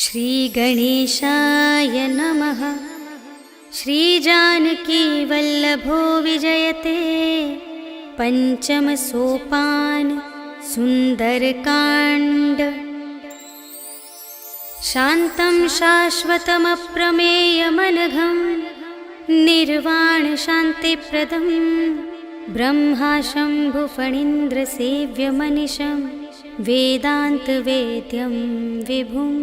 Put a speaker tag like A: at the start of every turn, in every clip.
A: श्रीगणेशाय नमः। श्रीजानकीवल्लभो विजयते पंचम सोपान सुंदरकांड। शान्तं शाश्वतमप्रमेयमनघं निर्वाण शान्तिप्रदं ब्रह्मा शम्भुफणीन्द्रसेव्यमनिशं वेदान्तवेद्यं विभुं।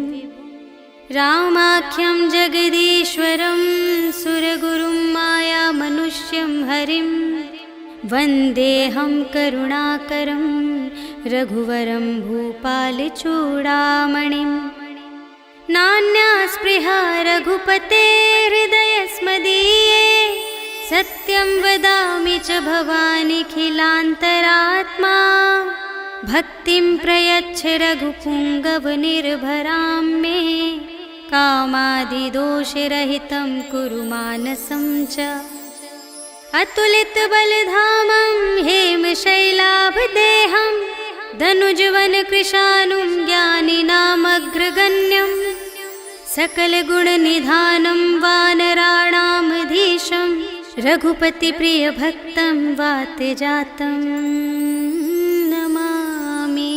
A: रामाख्यं जगदीश्वरं सुरगुरुं मायामनुष्यं हरिं वन्देऽहं करुणाकरं रघुवरं भूपालचूडामणिं। नान्या स्पृहा रघुपते हृदयस्मदीये सत्यं वदामि च भवानिखिलान्तरात्मा। भक्तिं प्रयच्छ रघुपुङ्गवनिर्भरां मे कामादिदोषरहितं कुरु मानसं च। अतुलितबलधामं हेमशैलाभदेहं धनुजवनकृशानुं ज्ञानिनामग्रगण्यं सकलगुणनिधानं वानराणामधीशं रघुपतिप्रियभक्तं वातजातं नमामि।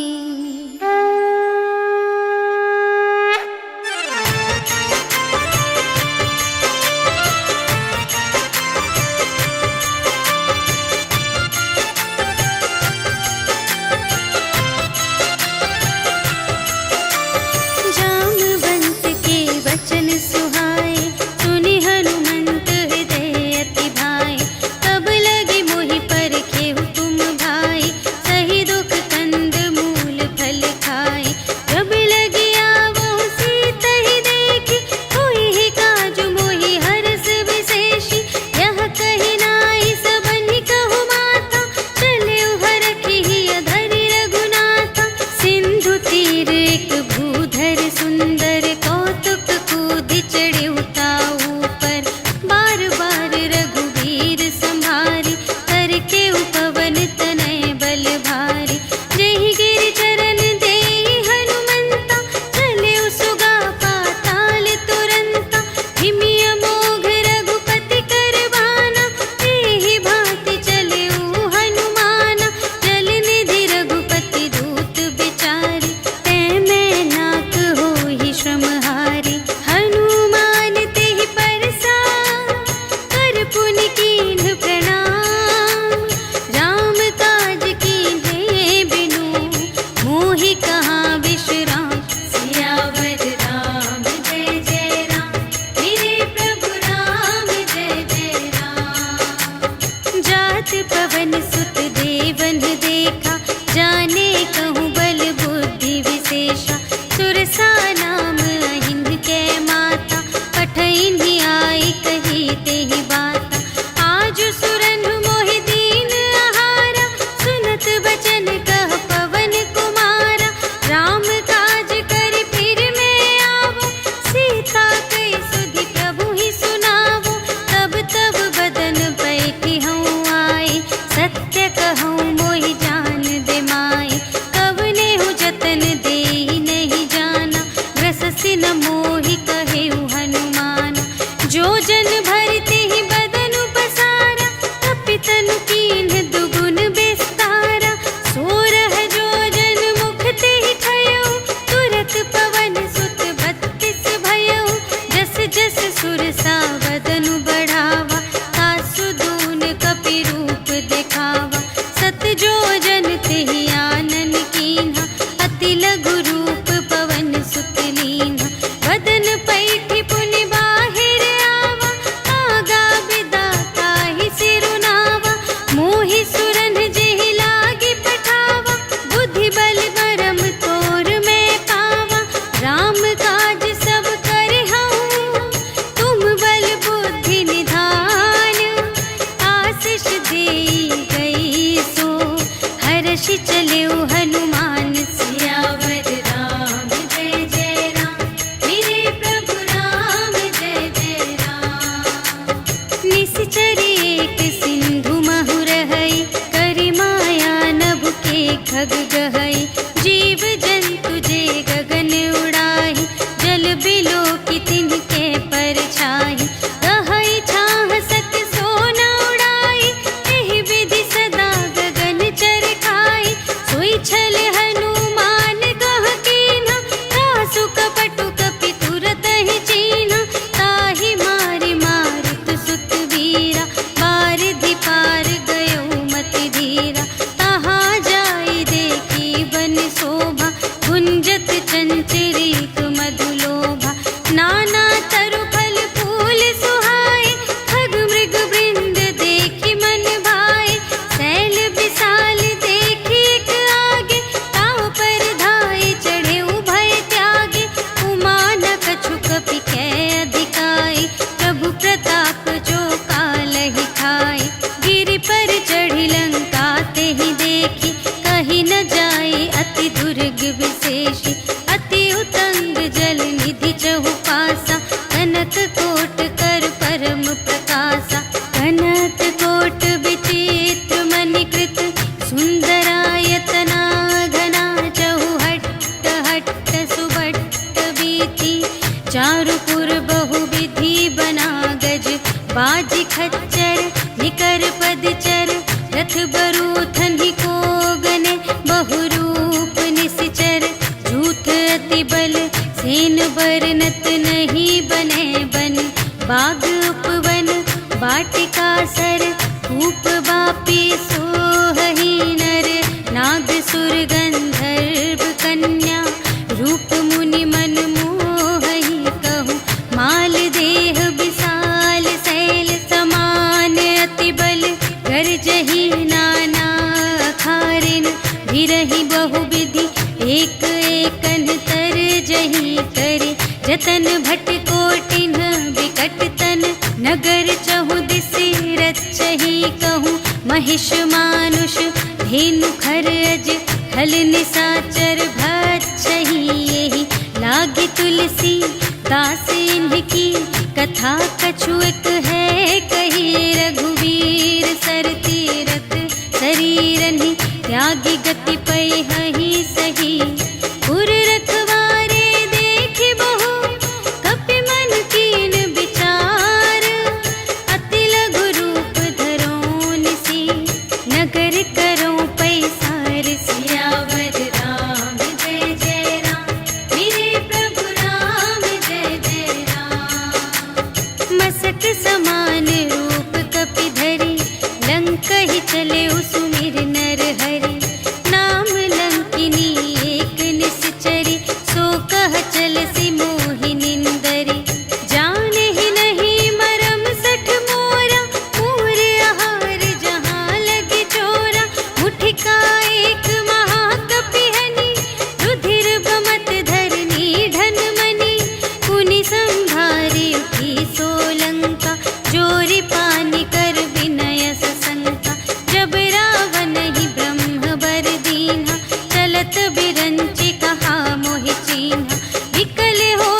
A: जामवंत के वचन सुहाए सुनि हनुमंत हृदय अति भाए। तब लगे मोहि परखेहु तुम भाई सही दुख कंद मूल फल खाए। जब लगे आवो सीतहि देखी होई ही काजु मोहि हरस विशेषी। यह कहि नाई सबनि कहु माता चले हरखि धरि रघुनाथा। सिंधु तीर एक भूधर सुंदर कौतुक कूदि चढ़े ताऊ पर। बार बार रघुवीर संभारी करके उपवन तनय बल भारी। जहि गिरि चरण देहि हनुमंता चले सुगा पाताल तुरंता। हिमि अमोघ रघुपति कर बाना एहि भांति चले हनुमाना। जल निधि रघुपति दूत बिचारी तै मैं नाक होहि श्रमहारी। हनुमान तेहि परसा कर पुनि कीन्ह प्रणाम। राम काज कीन्हे बिनु मोहि कहाँ विश्राम। सियावर राम जय जय राम मेरे प्रभु राम जय जय राम। जात पवन सुत देवन देखा जाने कहूँ बल बुद्धि विशेषा। सुरसा नाम अहिंद कै माता पठइन्हि आई कही तेहि बाता। आजु सुरनु मोहि दीन आहारा सुनत बचन कह पवन कुमारा। राम काज करि फिर मैं आवो सीता कहि सुधि प्रभु ही सुनावो। तब तब बदन बैठी हूँ आए सत्य कहूँ मोहि जान दे माए। कवने हूँ जतन देहि नहीं जाना जल निधि चहु पासा, कनक कोट कर परम प्रकाशा। कनक कोट विचित्र मणिकृत, सुंदरायतना घना चहु हट्ट हट्ट सुबट्ट बीती। चारुपुर बहुविधि बना गज, बाजी खच्चर निकर पदचर। रथ बरूथन ही को गने, बहुरूप निश्चर। झूठ अति बल सेन बरनत, नहीं बने बन बाग उपवन। वाटिका सर कूप बापी सोहहि नर, नाग सुर गंधर्व कन्या। रूप मुनि मन मोहहि कहूँ, माल देह विशाल शैल समान। अति बल गर्जहि नाना अखारिन, भिरहि बहुविधि एक एकन तरजहि करे। जतन भट कोटिन विकट तन, नगर चहु दिसि रचहि कहूँ। महिष मानुष धेनु खरज, हल निसाचर भक्षहि एहि। लागी तुलसी दास इनकी, कथा कछु एक है कही। रघुवीर सर तीरथ शरीरहि, त्यागी गति पैहि सही। पुर रखवारे देखि बहु, कपि मन कीन विचार। अति लघु रूप धरों निसी, नगर करों पैसार। सियावर राम जय जय राम, मेरे प्रभु राम जय जय राम। मसक समान रूप कपि धरि, लंक ही चले सुमिर नर हरि। नाम लंकिनी एक निश्चरी, सो कह चलसि मोहि निंदरी। जाने ही नहीं मरम सठ मोरा, मोर आहार जहाँ लगे चोरा। मुठिका एक महाकपि हनि, रुधिर बमत धरनी धन मनि। पुनि संभारी उठी सोलंका, जोरी पानी कर विनय सशंका। जब रावण ही ब्रह्म बर दीन्हा, चलत बिरंचि कहा मोहि चीन्हा। विकल हो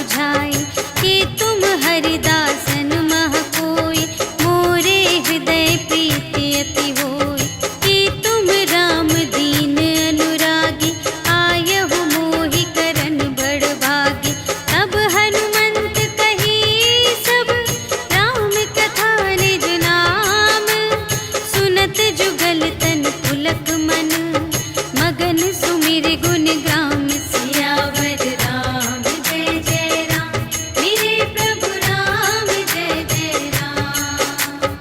A: बुझाई, कि तुम हरिदासन मह कोई, मोरे हृदय प्रीति अति होई, कि तुम राम दीन अनुरागी, आयहु मोहि करन बड़ भागी। तब हनुमंत कही सब राम कथा निज नाम, सुनत जुगल तन पुलक मन, मगन सुमिर गुण ग्राम। सियावर राम जय जय राम, मेरे प्रभु राम जय जय राम।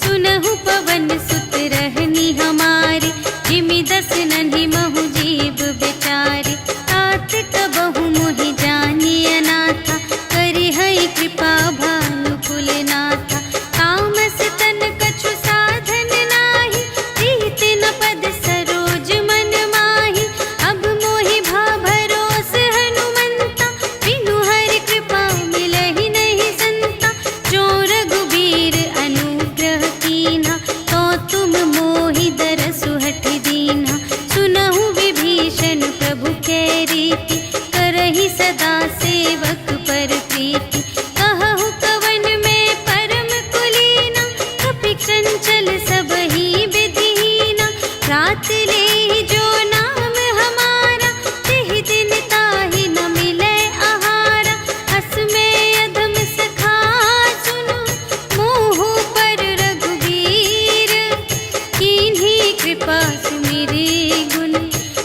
A: सुनहु पवन सुत रहनी हमारी, जिमि दस नन्हि महु जीव बेचारी। तात कबहु मोहि जानी अनाथा, करिहै कृपा भानु कुलनाथा। तामस तन कछु साधन नाही, प्रीति न पद सरोज मन माही। अब मोहि भा भरोस हनुमंता, बिनु हरि कृपा मिलहि नहीं संता। जो रघुबीर अनुग्रह कीन्हा, तो तुम मोहि दरसु हठि दीन्हा। सुनहु विभीषण प्रभु कै रीति, करहि सदा सेवक पर प्रीति। कहहु कवन में परम कुलीना, कपि चंचल सबहि विधिहीना। रात लेहि जो नाम हमारा, तेहि दिन ताहि न मिलै आहारा। हस में अधम सखा सुनु, मोहु पर रघुबीर। कीन्ही कृपा सुमिरि गुण,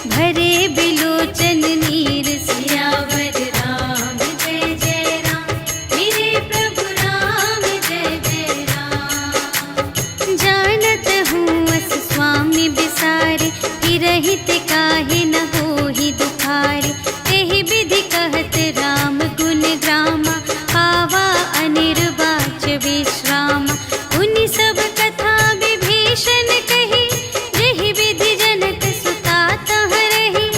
A: भरे बिलोचन नीर। सियावर राम जय जय राम, मेरे प्रभु राम जय जय राम। जानत हूँ अस स्वामी बिसारे, कि रहित काहे न होहि दुखारे। तेहि विधि कहत राम गुण ग्रामा, पावा अनिर्वाच विश्रामा। उनि सब कथा विभीषण कही, जेहि विधि जनक सुता तह रही।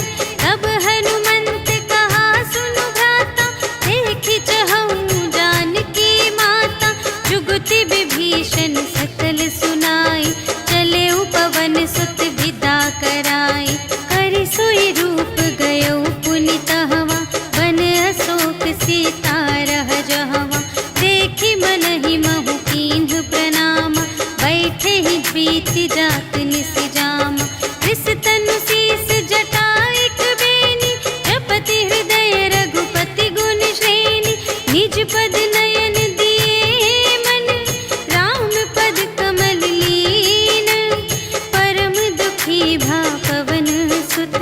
A: तब हनुमंत कहा सुनु भ्राता, देखि चहऊँ जानकी माता। जुगति विभीषण सकल सुनाई, चले पवन सुत विदा कराई। करि सोई रूप गयो पुनि तहवा, बन अशोक सीता रह जहवा। देखि मनहि महु कीन्ह प्रणामा, बैठे ही बीति जात निस जामा। रिस तनु शीस जटा एक बेनी, जपति हृदय रघुपति गुण श्रेणी। निज पद नयन दिए मन, राम पद कमल लीन। परम दुखी भा पवन सुत,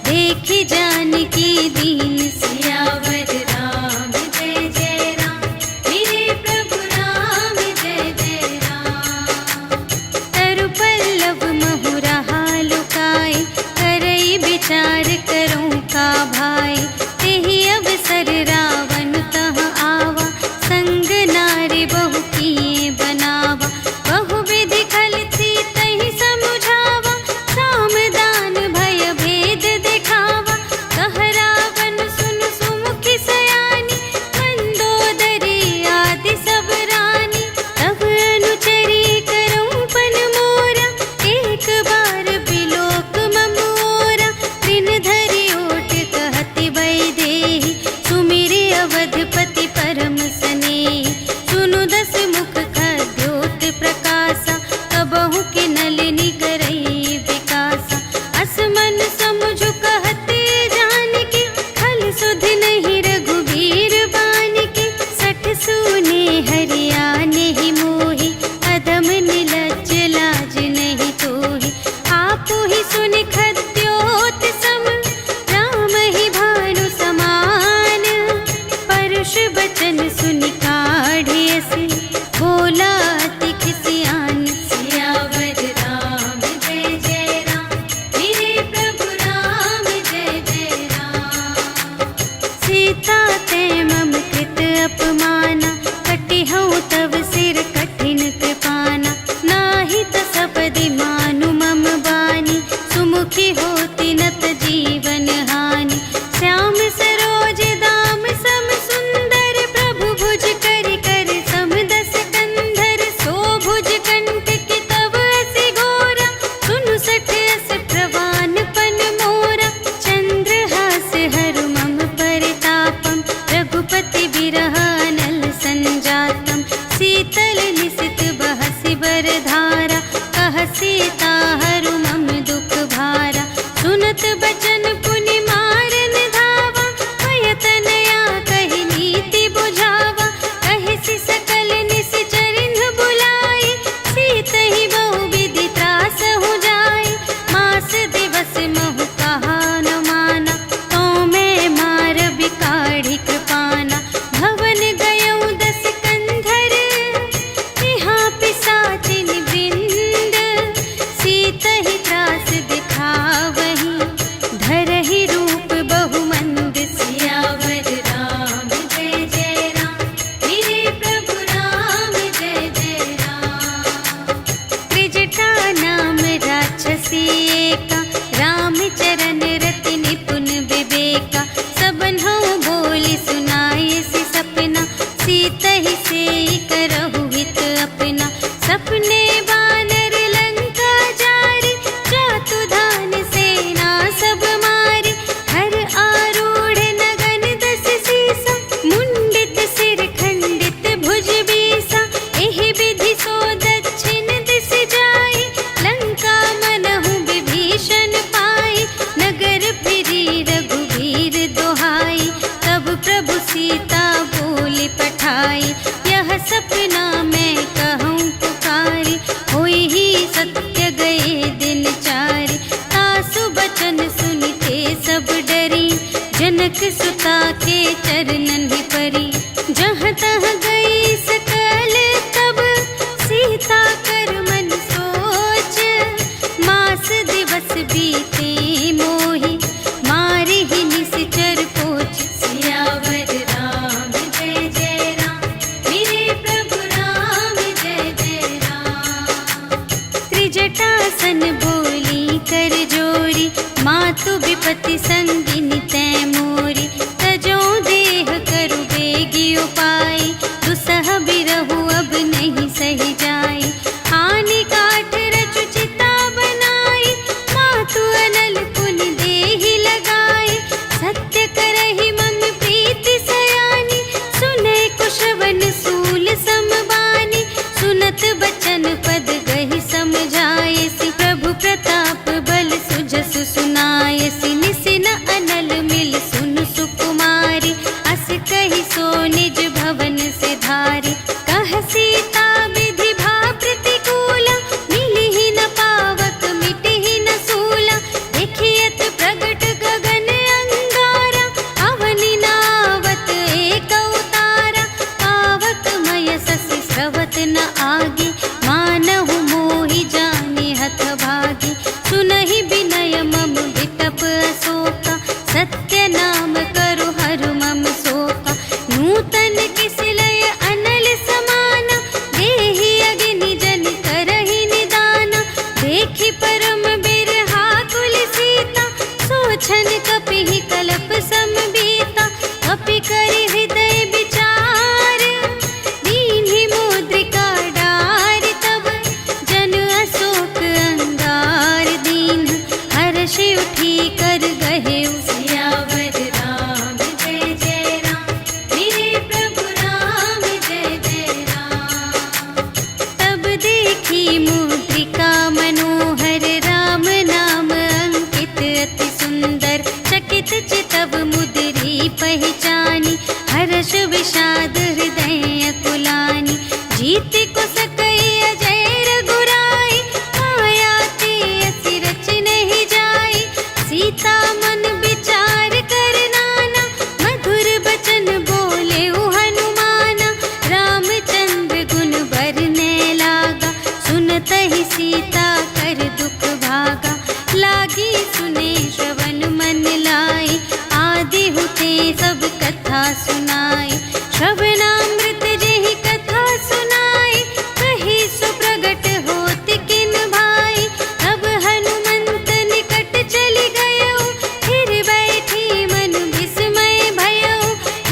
A: देखि जानकी दीन। सियावर राम जय जय राम, मेरे प्रभु राम जय जय राम। तरु पल्लव महु रहा लुकाए, करई विचार करूँ का भाई। तेहि अवसर रावण तह आवा, संग नारी बहु किए बनावा। बहु विधि खल सीतहि समुझावा, साम दान भय भेद दिखावा। कह रावण सुन सुमुखी सयानी, मंदोदरी आदि सब रानी। तब अनुचरी करऊँ पन मोरा, एक बार बिलोक ममोरा। त्रिन धरि ओट कहति वैदेही, सुमिरि अवधपति परम स्नेही। सुनु दस मुख खद्योत प्रकाशा, कबहु कि नलिनी करई विकासा। अस मन समुझु कहते जानकी, खल सुध नहीं रघुबीर बानिकी। सठ सूने हरियाने ही मोहि, अधम निलज्ज लाज नहीं तोहि। आपु ही सुनि खद्योत सम, राम ही भानु समान। परुष बचन सुनि काढ़ियसि, बोला अति खिसियान। सियावर राम जय जय राम, मेरे प्रभु राम जय जय राम। सीता ते मम कृत अपमाना, कटिहउँ तव सिर कठिन कृपाना। नाही त सपदि मानु मम बानी, सुमुखी होति नत जीवन हानि। श्याम सरोज दाम सम सुंदर, प्रभु भुज विरह अनल संजातम। शीतल निशित बहसि बरधारा, कह सीता हरु मम दुख भारा। सुनत बचन पुनि मारन धावा, भय तनया कहि नीति बुझावा। कहि सकल निश्चरिन बुलाई, सीतहि बहु विधि त्रास हो जाई। मास दिवस महु कहा न माना, तो मैं मार बिकाढ़ी कृपाना। भवन गयौ दस कंधर, यहाँ पिशाचिन वृंद। सीतहि त्रास दिखावही, धरहि रूप बहुमंद। सियावर राम जय जय राम, मेरे प्रभु राम जय जय राम। त्रिजटा नाम राक्षसी एका, राम चरण रति निपुण विवेका। सबन्हु बोली सुनाए सि सपना, सीतहि सेई करहु हित अपना। सपने बानर लंका जारी, जातु धान सेना सब मारी। हर आरूढ़ नगन दस सीसा, मुंडित सिर खंडित भुज बीसा। एहि विधि सो दक्षिण दिस जाई, लंका मनहु विभीषण पाई। नगर फिरी रघुवीर दोहाई, तब प्रभु सीता बोली पठाई। यह सपना मैं कहूँ पुकारी, होई ही सत्य गए दिन चारि। तासु बचन सुनिते सब डरी, जनक सुता के चरणन ही परी। जहाँ तहाँ गई सकल तब, सीता कर मन सोच। मास दिवस बीते मोहि, मारि ही निशिचर पोच। सियावर राम जय जय राम, मेरे प्रभु राम जय जय राम। त्रिजटासन बोली कर जोरी, मातु विपति संगिनी तै मोरी। तजो देह करु बेगी उपाई, दुसह बिरहु अब नहीं सही जाई। आनि काठ रचु चिता बनाई, मातु अनल पुनि देहि लगाई। सत्य करहि मम प्रीति सयानी, सुनै कुशवन सूल समबानी। सुनत बचन पद गहि समझायसि, प्रभु प्रताप बल सुजसु सुनायसि। निसिन अनल मिल सुन सुकुमारी, अस कहि सो निज भवन से धारी। कह सीता विधि भा प्रतिकूला, मिलिहि न पावक मिटिहि न सूला। देखियत प्रगट गगन अंगारा, अवनि नावत एक अवतारा। पावक मय ससि स्रवत न आगे, मानहु मोहि जानि हथ भागी। सुनहि विनय मम विटप अशोका, सत्य नाम करु हरु मम शोका। नूतन किसिलय अनल समाना, देहि अग्नि जन करहि निदाना। देखि परम बिरहा कुल सीता, सोछन कपिहि कलप समबीता। कपि करि हृदय विचार, दीन्हि मुद्रिका डारि। तब जन अशोक अंगार दीन, हर्षि उठी कर गहेउ। सियावर राम जय जय राम, मेरे प्रभु राम जय जय राम। तब देखी मुद्रिका मनोहर, राम नाम अंकित अति सुंदर। चकित चितव मुद्री पहचानी, हर्ष विषाद हृदय अकुलानी। जीत को सकई अजय रघुराई, माया ते असि रच नहीं जाई। सीता मन विचार कर नाना, मधुर बचन बोले हनुमाना। रामचंद्र गुण बरने लागा, सुनतहि सीता कर दुख भागा। लागी सुने श्रवण मन लाई, आदि हुते सब कथा सुनाई। श्रवणामृत जेहि कथा सुनाई, कही सो प्रगट होत किन भाई। तब हनुमंत निकट चली गयो, फिर बैठी मन विस्मय भयो।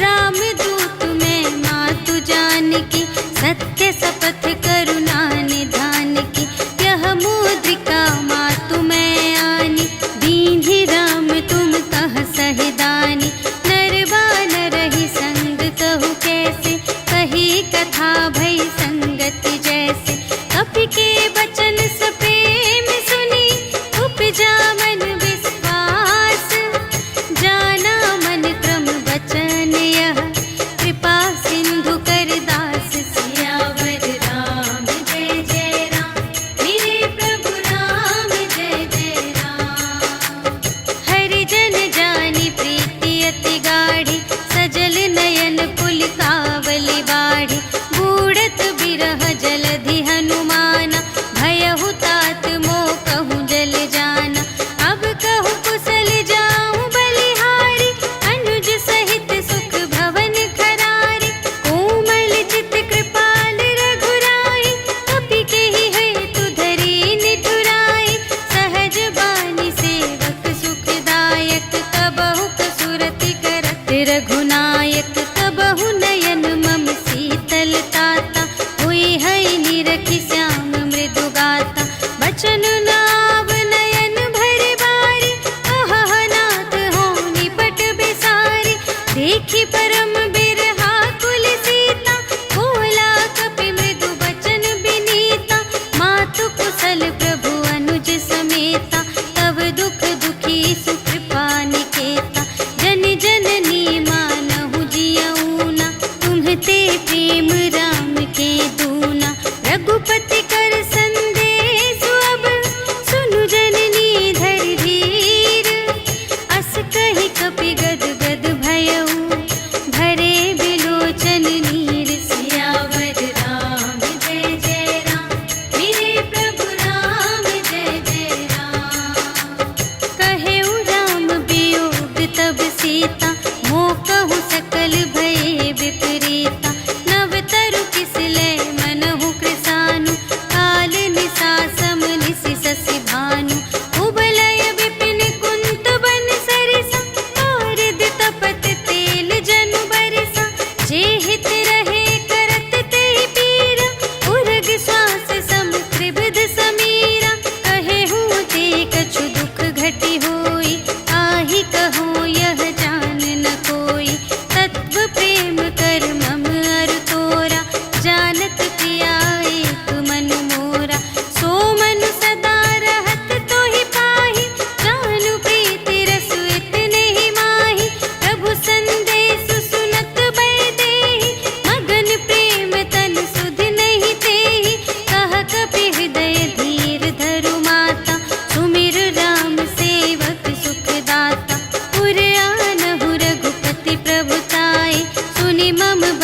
A: राम दूत में मातु जानकी, सत्य शपथ करुणा निधान की। यह मुद्रिका मातु मैं आनी, दीन्हि राम तुम कह सहिदानी। नर बानर ही संग कहु,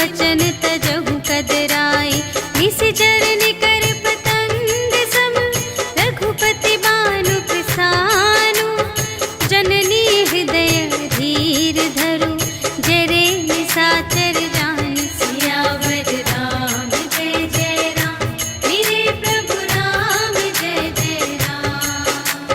A: बचन तजहु कदराए। निशिचर निकर पतंग सम रघुपति बानु प्रसानु। जननी हृदय धीर धरु जरे निशाचर जान। सियावर राम जय जय राम मेरे प्रभु राम जय जय राम।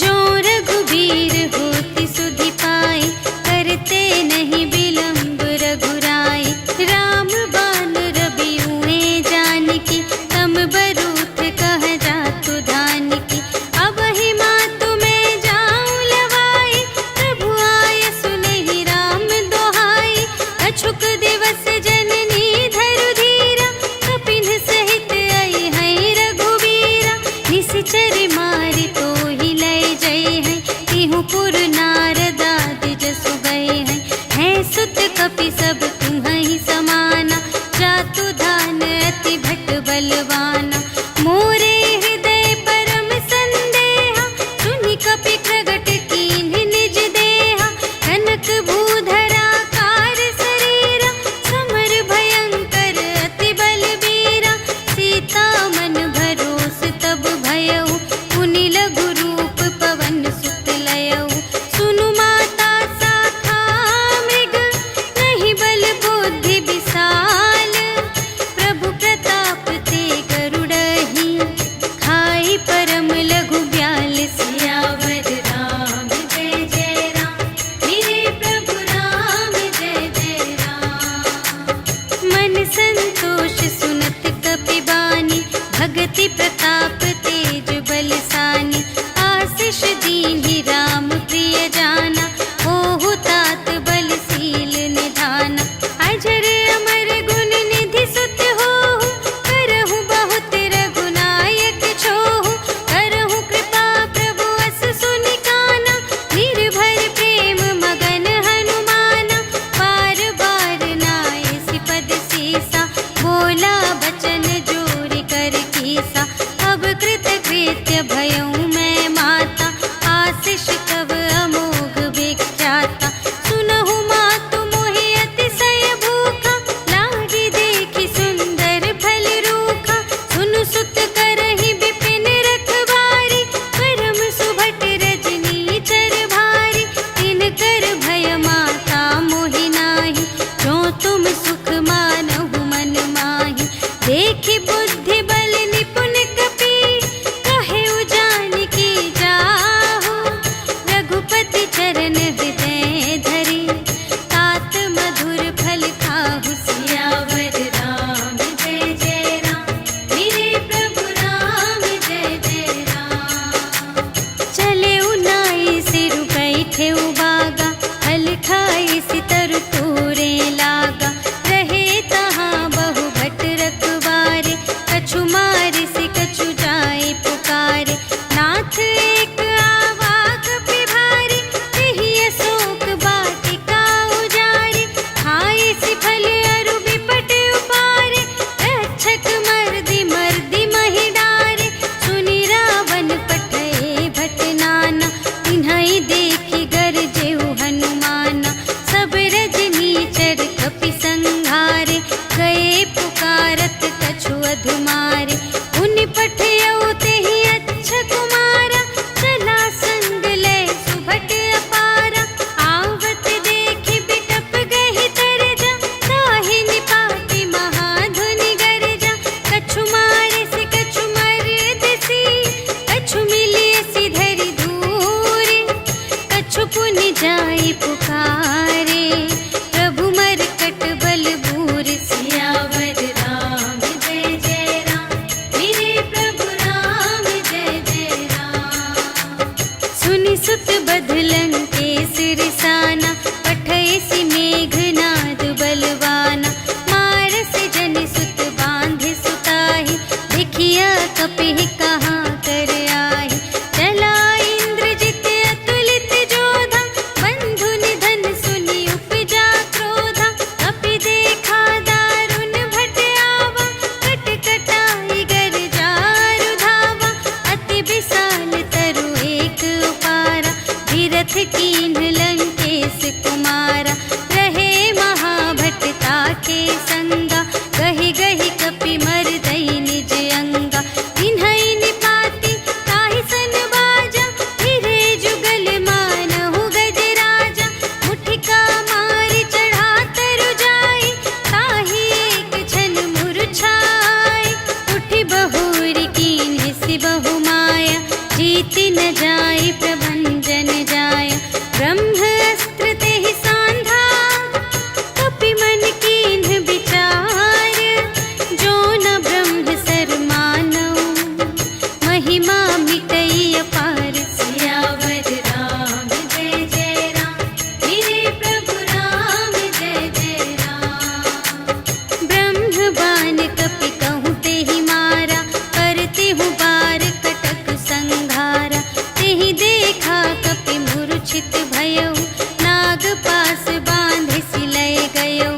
A: जो रघुबीर होति सुधि पाए करते नहीं विलंब रघुराई। राम बान रबियुए जानकी तम बरूथ कह जातु धानकी। अब ही मातु मैं जाऊं लवाई प्रभु आय सुनहि राम दोहाई। अछुक दिवस जननी धरु धीरा कपिन सहित आई है रघुबीरा। निशिचर मारि तो ही लय जय है तिहु पुर नारद आदि जसु गए हैं। है सुत कपि सब तुम्हि समाना जातु धान अति भट बलवाना। मोरे हृदय परम संदेहा सुनि कपि प्रगट कीन्ह निज देहा। कनक भूधरा कार शरीरा समर भयंकर अति बलबीरा। सीता मन भरोस तब भयउ पुनि लघु रूप पवन सुत लयउ। सुनु माता शाखा मृग नहीं बल बुद्धि विशाल। प्रभु प्रताप ते गरुड़हि खाई परम लघु ब्याल। सियावर राम जय जय राम मेरे प्रभु राम जय जय राम। मन संतोष सुनत कपि बानी भगति प्रताप तेज बलसानी। आशीष दीन्हि राम प्रिय जाना ओहु तात बलशील निधाना। अजर अमर गुण निधि सुत होहु करहु बहुत रघुनायक छोहु। करहु कृपा प्रभु अस सुनि काना निर्भर प्रेम मगन हनुमाना। बार बार नाय सिपद सीसा बोला बचन जोरि कर कीसा। अब कृपा संगा, गहि गहि कपि मरदई निज अंगा। इन्हई निपाति ताहि सन बाजा, फिरे जुगल मानहु गजराजा। मुठिका मारि चढ़ा तरु जाई, ताहि एक छन मुरझाई। उठि बहुरी कीन्ह सि बहु माया, जीति न जाई प्रभंजन जाया। ब्रह्म अस्त्र तेहि सांधा, कपि मन कीन्ह विचार। जो न ब्रह्म सर मानऊ, महिमा मिटई अपार। सियावर राम जय जय राम, मेरे प्रभु राम जय जय राम। ब्रह्म बाण कपि कहूँ तेहि मारा, करते हूँ बार कटक संघारा। तेहि देखा कपि मूर्छित भयउ, नाग पास बांधे सिलय गयउ।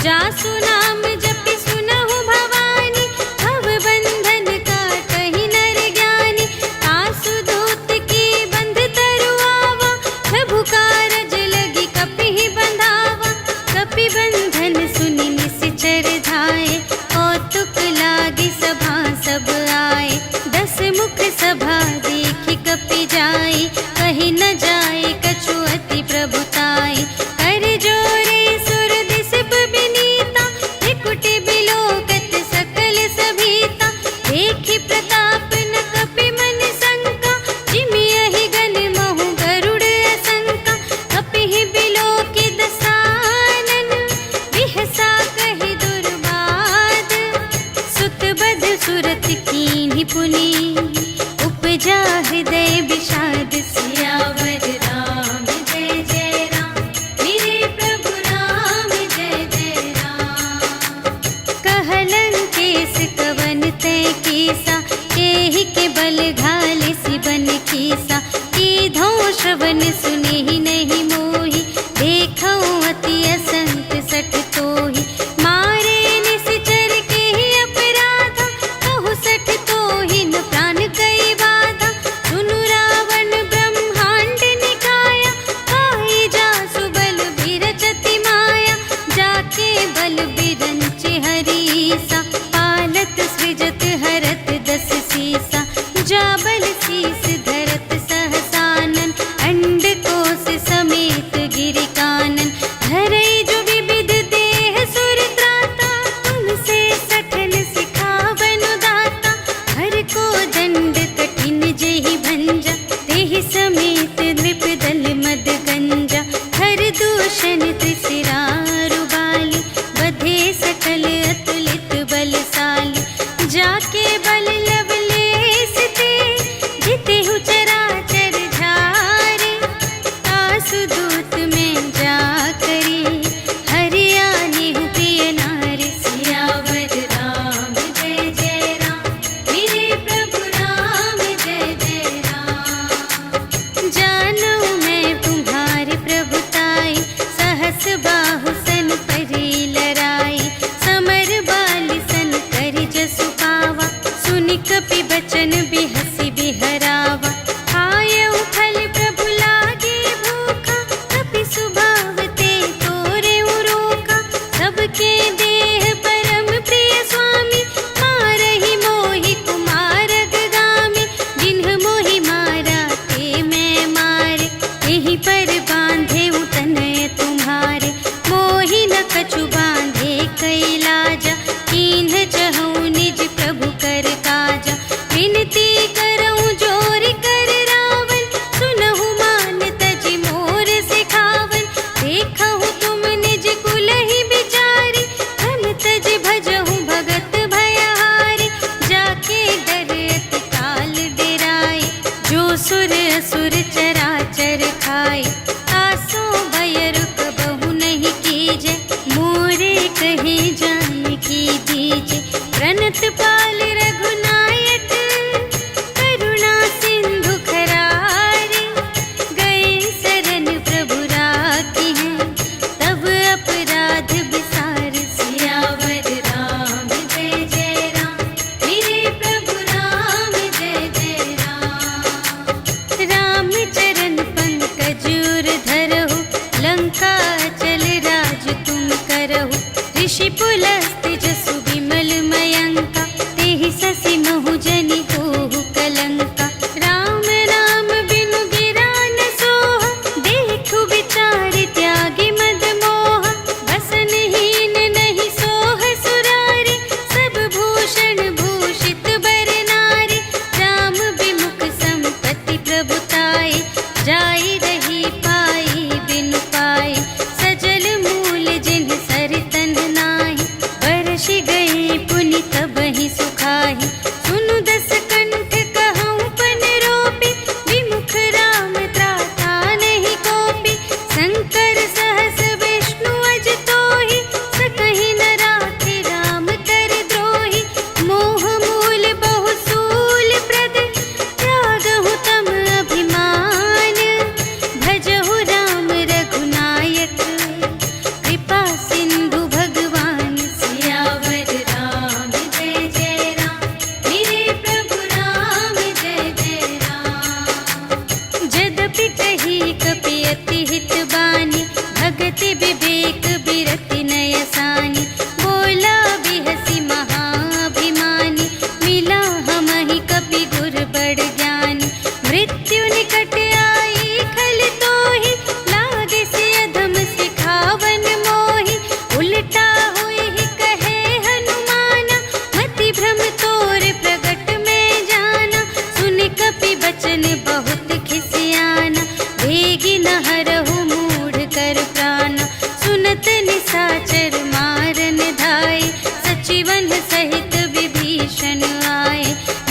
A: जासु नाम जपि सुनहु भवानी, भव बंधन काटहि नर ज्ञानी। तासु दूत की बंध तरु आवा, प्रभु कारज लगी कपि बंधावा। कपि बंधन सुनि निश्चर धाये, कौतुक लागी सभा सब आए। 10 मुख सभा देखि कपि जाई, कहि न जाए कछु अति प्रभुताई। कर जोरे सुर दिसप बिनीता, त्रिकुटि बिलोकत सकल सभीता। देखि प्रताप न कपि मन शंका, जिमियहि गन महु गरुड़ असंका। कपिहि बिलोकि दसानन, बिहसा कहि दुर्बाद। सुत बध सुरत कीन्हि पुनि, उपजा हृदय विषाद। सियावर राम जय जय राम, मेरे प्रभु राम जय जय राम। कहलन केस कवन तै कीसा, केहि के बल घाल सिबन कीसा। कीधौं श्रवण सुनेहि नहीं मोहि, देखौं अति असंत सठ तोहि। मारे निश्चर केहि अपराधा, कहु सठ तोहि न प्राण कई बाधा। सुनु रावण ब्रह्मांड निकाया, पाई जासु बल बिरचति माया। जाके बल बिरंचि हरीसा, पालत सृजत हरत 10 सीसा। जा बल शीस धरत सहसानन, अंड कोश समेत गिरि कानन। धरई जो विविध देह सुर त्राता, तुमसे सठन सिखावनु दाता। हर को दंड कठिन जेहि भंजा, तेहि समेत नृप दल मद गंजा। हर दूषण त्रिशिरारु बाली, बधे सकल अतुलित बलशाली। जाके बल लवलेश ते, जितेहु चराचर झारे। तासु दूत में जा करी, हरियानेहु प्रिय नारी। सियावर राम जय जय राम, मेरे प्रभु राम जय जय राम। जानऊ मैं तुम्हारे प्रभुताई, सहस बाहु सन परी लराई। समर बाली सन करि जसु पावा, सुनि कपि बचन बिहसि बिहरावा। खायउ फल प्रभु लागे भूखा, कपि सुभाव ते तोरेउ रोका। सबके देह परम प्रिय स्वामी, मारहि मोहि कुमार अगगामी। जिन्ह मोहि मारा ते मैं मारे, एहि पर बांधे तनय तुम्हारे। मोहि न कछु बांधे कैलाजा, कीन्ह चहु निज प्रभु कर काजा। विनती करऊं जोर कर रावण, सुनहु मान तजि मोर सिखावन। देखहु तुम निज कुलहि बिचारी, धन तजि भजहु भगत भयहारी। जाके डर अति काल डेराए, जो सुर असुर चराचर खाए। तासो भय रुक बहु नहीं कीजे, मोरे कहे जान की दीजे। हस्त जसु विमल मयंका, तेहि ससि महु जनि होहु कलंका। राम नाम बिनु गिरा न सोहा, देखु विचार त्यागी मद मोहा। बसनहीन नहीं सोह सुरारी, सब भूषण भूषित बर नारी। राम विमुख संपत्ति प्रभुताई, जाई रही पाई बिनु पाई। सजल मूल जिन्ह सर तन नाही, बरषि गई पुनि तबहि सुखाहि। सुनु दस कंठ कहऊँ पन रोपी, विमुख राम त्राता नहीं कोपी। शंकर सहस विष्णु अज तोहि, सकहि न राखि राम कर द्रोहि। मोह मूल बहु सूल प्रद, त्यागहु तम अभिमान। भजहु राम रघुनायक, कृपा सिंधु भगवान। सियावर राम जय जय राम, मेरे प्रभु राम जय जय राम। जदपि कही कपि अति हित बानी, भगति विवेक बिरति नय सानी। बोला बिहसि महाभिमानी, मिला हमहि कपि गुर बड़ ज्ञानी। मृत्यु निकट आई खल तोहि, लागे से अधम सिखावन मोहि। उलटा होई कहे हनुमाना, मति भ्रम तोर प्रगट में जाना। सुन कपि बचन बहुत खिसियाना, वेगी न हरहु मूढ़ कर प्राणा। सुनत निसाचर मारन धाय, सचिवन सहित विभीषण आए।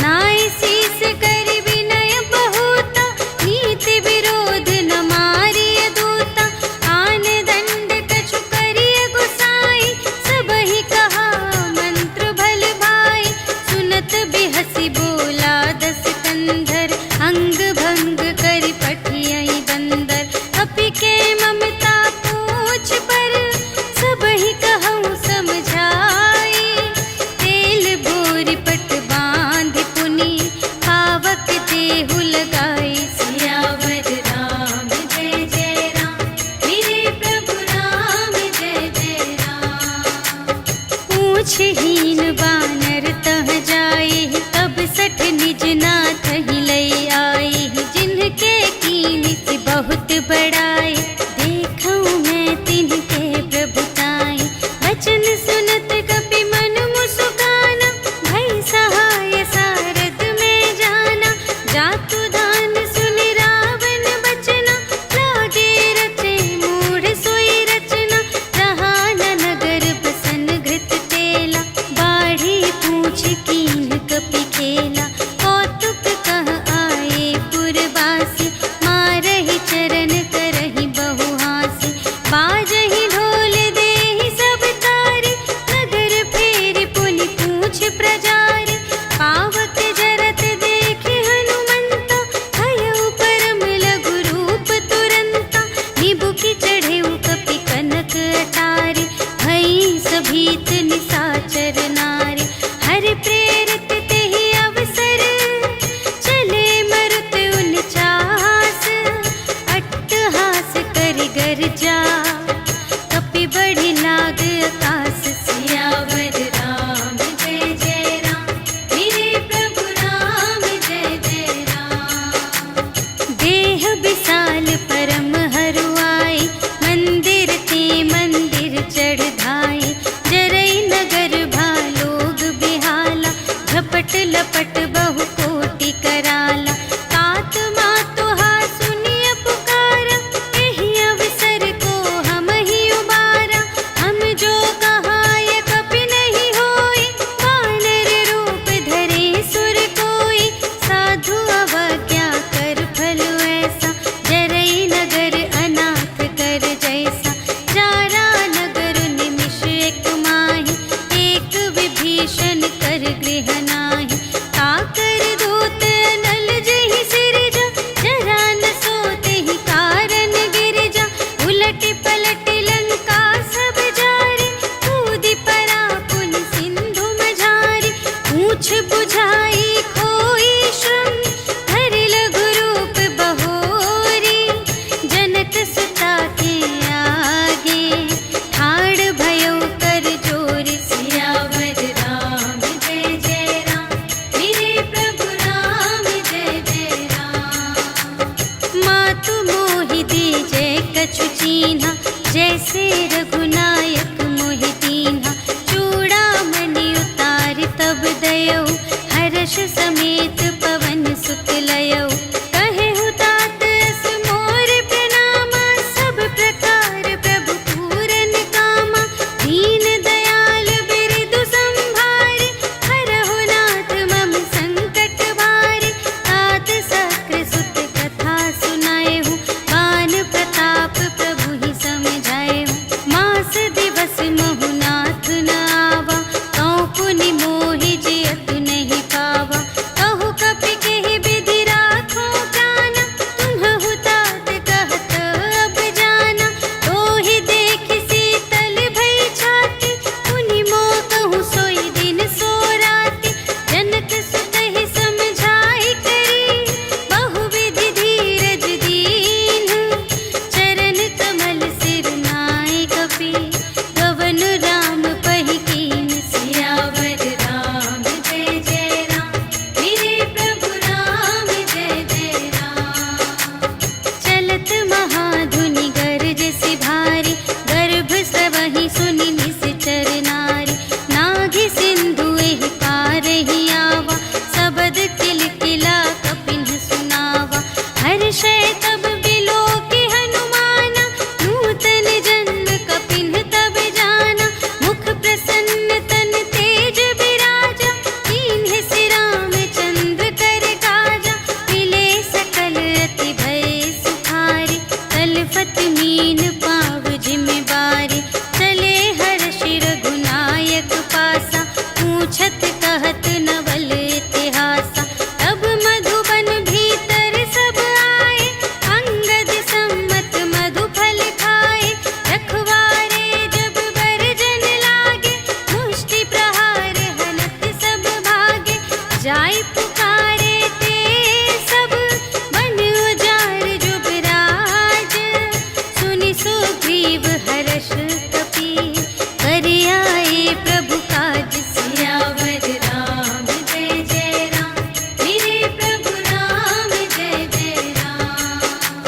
A: नाय शीस कर विनय बहुता, नीति विरोध न मारिय दूता। आन दंड कछु करिय गुसाई, सबहि कहा मंत्र भल भाई। सुनत बिहसि बोला दस कंधर, अंग भंग करि पठियहि बंदर। कपि के ममता पूछ पर, सबहि कहऊँ समझाई। तेल बोरि पट बाँधि पुनि, पावक देहु लगाई। सियावर राम जय जय राम, मेरे प्रभु राम जय जय राम। पूछहीन बानर तह जाई, तब सठ निज नाथ ही लई आई। जिनके कीन्हि बहुत बड़ाई, देखऊँ मैं तिनके प्रभुताई। बचन सुनत कपि मन मुसुकाना, भई सहाय सारथ में जाना। जातु दान सुनि रावण बचना, लागे रचे मूढ़ सोई रचना। रहा न नगर बसन घृत तेला, बाढ़ी पूछ कीन्ह कपि खेला। कौतुक सुनहु सोई दिन सो राति, जनक सुतहि समझाई करी, बहुविधि धीरज दीन्ह, चरण कमल सिर नाय कपि, गवन राम पहि कीन। सियावर राम जय जय राम, मेरे प्रभु राम जय जय राम। चलत महाधुनि गरज सि भारी, गर्भ स्रवहि सुनि निश्चर नारी, नाघि सिंधु एहि पारहि आवा, सबद किलकिला कपिन्ह सुनावा। हर्षै तब बिलोकि हनुमाना, नूतन जन्म कपिन्ह तब जाना। मुख प्रसन्न तन तेज बिराजा, कीन्ह सि रामचंद्र कर काजा। मिले सकल अति भय सुखारी, तलफत मीन पाव जिमि बारी। चले हर्षि रघुनायक पासा, पूछत कहत नवल इतिहासा। तब मधुबन भीतर सब आए, अंगद सम्मत मधु फल खाए। रखवारे जब बरजन लागे, मुष्टि प्रहार हनत सब भागे। जाय पुकारे ते सब, बन उजाड़ जुबराज। सुनि सुग्रीव हर्ष कपि, कर आए प्रभु काज। सियावर राम जय जय राम, मेरे प्रभु राम जय जय राम।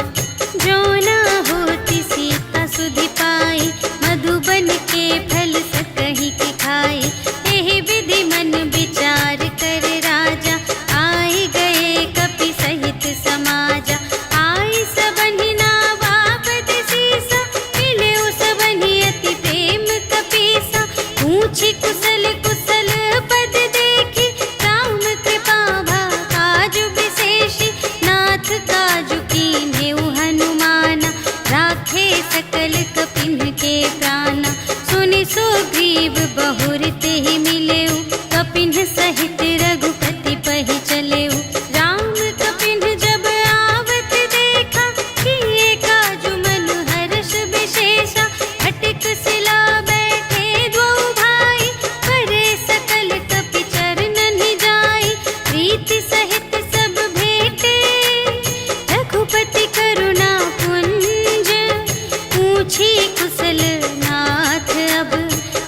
A: जो न होति सीता सुधि पाई, मधुबन के फल सकहि के खाई। एहि विधि मन विचार कर राजा, आए गए कपि सहित समाजा। आई सबहि नावा पद सीसा, मिले सबहि अति प्रेम कपीसा। पूछी कुशल कुशल पद देखी, राम कृपा भा काजु विशेषी। नाथ काजु कीन्हेउ हनुमाना, राखे सकल कपिन्ह के प्राणा। सुनि सुग्रीव बहुर तेहि मिलेउ, कपिन्ह सहित रघुपति पहि चलेउ। राम कपिन्ह जब आवत देखा, किए काजु मनु हर्ष विशेषा। फटिक सिला बैठे द्वौ भाई, करे सकल कपि चरणनि जाई। प्रीति सहित सब भेटे, रघुपति करुणा पुंज। पूछी कुशल नाथ अब,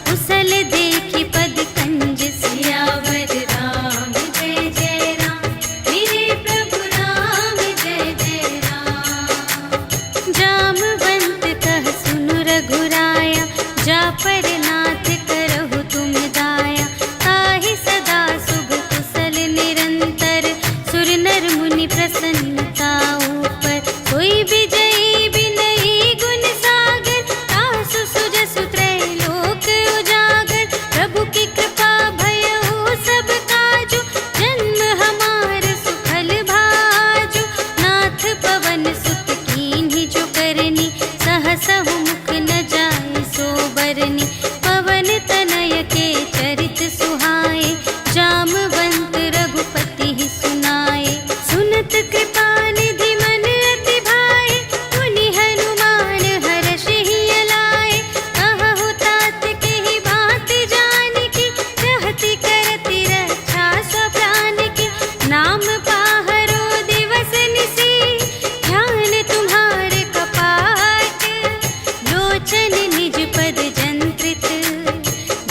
A: कुशल देखि पद कंज। सियावर राम जय जय राम, मेरे प्रभु राम जय जय राम। जामवंत कह सुनु रघुराया, जा पर नाथ करहु तुम दाया। ताहि सदा शुभ कुशल निरंतर, सुर नर मुनि प्रसन्नता ऊपर। सोई विजयी विनयी गुण सागर, तासु सुजसु त्रैलोक उजागर। प्रभु की कृपा भयउ सब काजु, जन्म हमार सुफल भाजु। नाथ पवन सुत कीन्हि जो करनी, सहसहु मुख न जाय सो बरनी। पवन तनय के चरित सुहाए, जामवंत रघुपति ही सुनाए। सुनत कृपा निधि मन अति भाए, मुनि हनुमान हर्षि अलाए। कहु तात केहि बात जानकी, रहति करति रक्षा स्वप्रान की। नाम पाहरो दिवस निसी, ध्यान तुम्हारे कपाट। लोचन निज पद जंत्रित,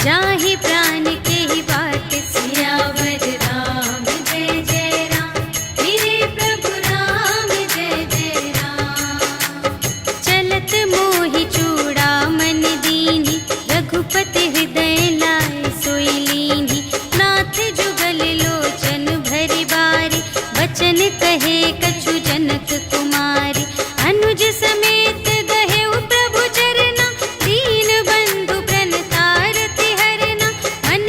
A: जाहि प्राण केहि बाट। सियावर राम जय जय राम, मेरे प्रभु राम जय जय राम। चलत मोहि चूड़ामणि दीन्हि, रघुपति हृदय लाय सोई लीन्हि। नाथ जुगल लोचन भरि बारी, बचन कहे कछु जनक कुमारी। अनुज समेत गहेउ प्रभु चरना, दीन बंधु प्रणतारति हरना। मन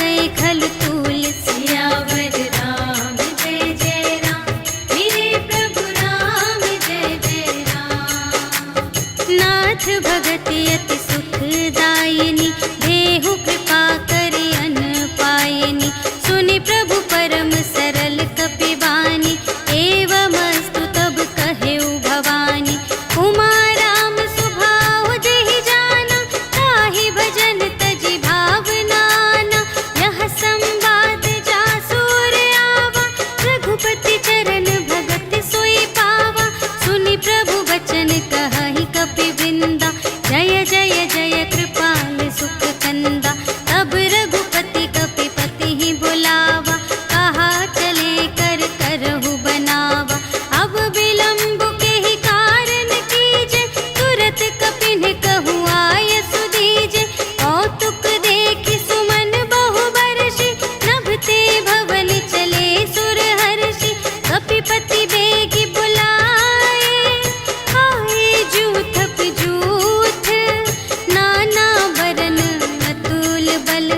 A: बरसै खल तूल। सियावर राम जय जय राम, मेरे प्रभु राम जय जय राम। नाथ भगत अति सुखदायिनी, देहु कृपा करि अन्न पायिनी। सुनि प्रभु परम सरल कपिवानी, एवमस्तु तब कहेउ भवानी। उमा राम सुभाव जेहि जाना, ताहि भजन तजि भावनाना। यह संवाद जासुर आवा, रघुपति चरण भगत सोई पावा। सुनि प्रभु वचन कहहि कपिवृंदा, जय जय जय कृपाल सुख कंदा। तब रघुपति कपिपति ही बुलावा, कहा चले कर करहु बनावा। अब विलंब के ही कारण कीजे, तुरत कपिन कहु आय सुदीजे। कौतुक देखि सुमन बहु बरषि, नभते भवन चले सुर हर्षि। कपिपति बेगी बुलाए, आए जूथप जूथ। नाना बरन अतुल बल,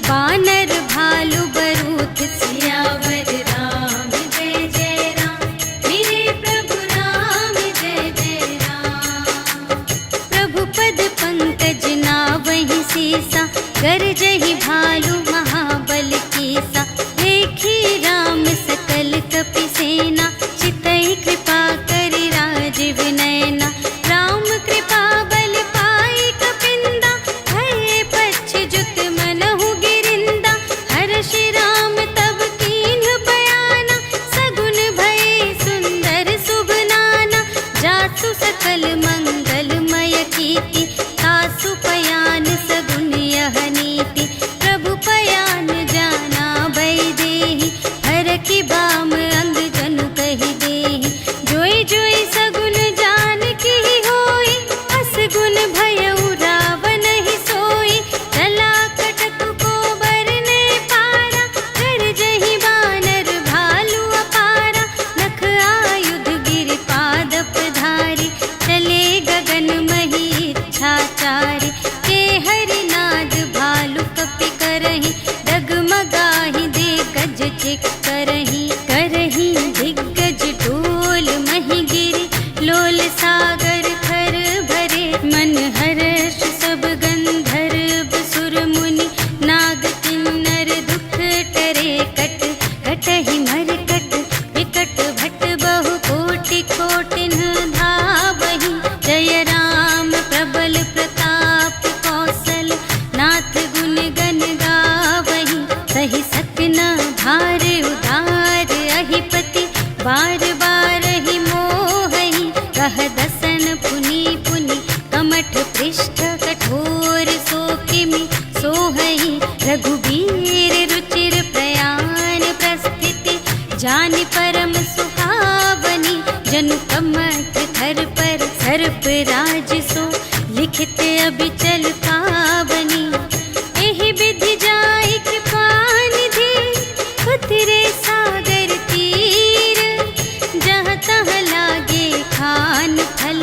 A: बानर भालु बरूथ। सियावर राम जय जय राम, मेरे प्रभु राम जय जय राम। प्रभु पद पंकज नावहि सीसा, गरजहि भालु महाबल कीसा। देखी राम सकल कपि सेना, चितई कृपा करि राजीव नयना। राम कृपा बल पाई कपिंदा, भये पच्छ जुत मनहु गिरिंदा। हर्षि राम तब कीन्ह बयाना, सगुन भये सुंदर शुभ नाना। जासु सकल मंगलमय कीर्ति, तासु पयान सगुन यह नीति। प्रभु पयान जाना भय देहि, हरखि बाम अंग जनु कहि देहि। जोई जोई सगुन जान की होई, असगुन भयउ रावण ही सोई। चला कटक को बरने पारा, गरजहि बानर भालु अपारा। नख आयुध गिरि पादप धारी, चले गगन मही इच्छाचारी। के हरिनाद भालु कपि करहि, डगमगाहि दे गज चिक करहि। करहि दिग्गज डोल महि गिरि, लोल सागर खर भरे। मन हर्ष सब गंधर्व सुर मुनि, नाग किन्नर दुख टरे। कट कटहि मरकट विकट भट, बहु कोटि कोटिन धावहि। जय राम प्रबल प्रताप कौशल, नाथ गुण गण गावहि। सहि सकना भार उदार अहिपति, बार बार ही मोहहि। कह दसन पुनि पुनि, कमठ पृष्ठ कठोर सो किमि सोहहि। रघुबीर रुचिर प्रयाण प्रस्थिति, जानि परम सुहावनी। जनु कमठ धर पर सर्प राज सो, लिखित अबिचल पावनी। एहि विधि जाई कृपा निधि, उतरे सागर तीर। जहाँ तहाँ लागे खान फल,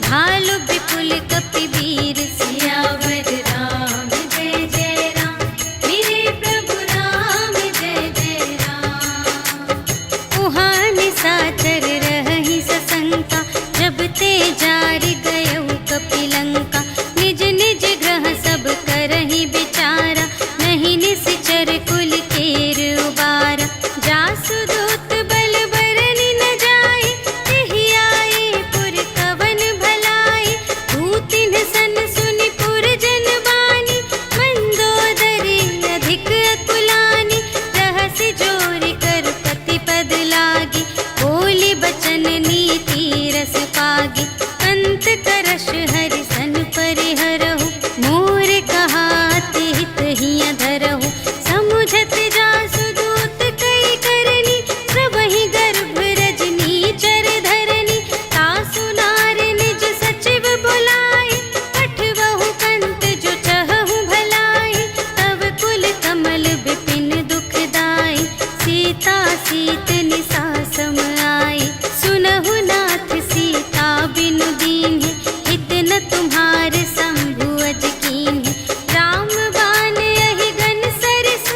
A: भालु विपुल कपिवीर। सियावर राम जय जय राम, मेरे प्रभु राम जय जय राम। उहाँ निशाचर रहहि सशंका, जब ते जारि गयउ कपिलंका। निज निज ग्रह सब करहि विचारा, नहीं निश्चर कुल केर उबारा। जासु दूत बल बरनि न जाय, तेहि आए पुर कवन भलाई। दूतिन सन सुनि पुर जन बानी, मंदोदरी अधिक अकुलानी। रहसि जोरि कर पति पद लागी, बोली बचन नीति रस पागी। अंत करश हरि सन परिहरहु, मोर कहाति हित हिय धरहु। समुझत जासु दूत कई करनी, सबहि गर्भ रजनी चर धरनी। तासु नार निज सचिव बुलाए, पठबहु कंत जो चहहु भलाई। तब कुल कमल विपिन दुखदाई, सीता सीत निसा सम आई। सुनहु नाथ सीता बिनु दीन्हि, हित न तुम्हारे शंभु अज कीन्हि। राम बाण यहि गन सरिस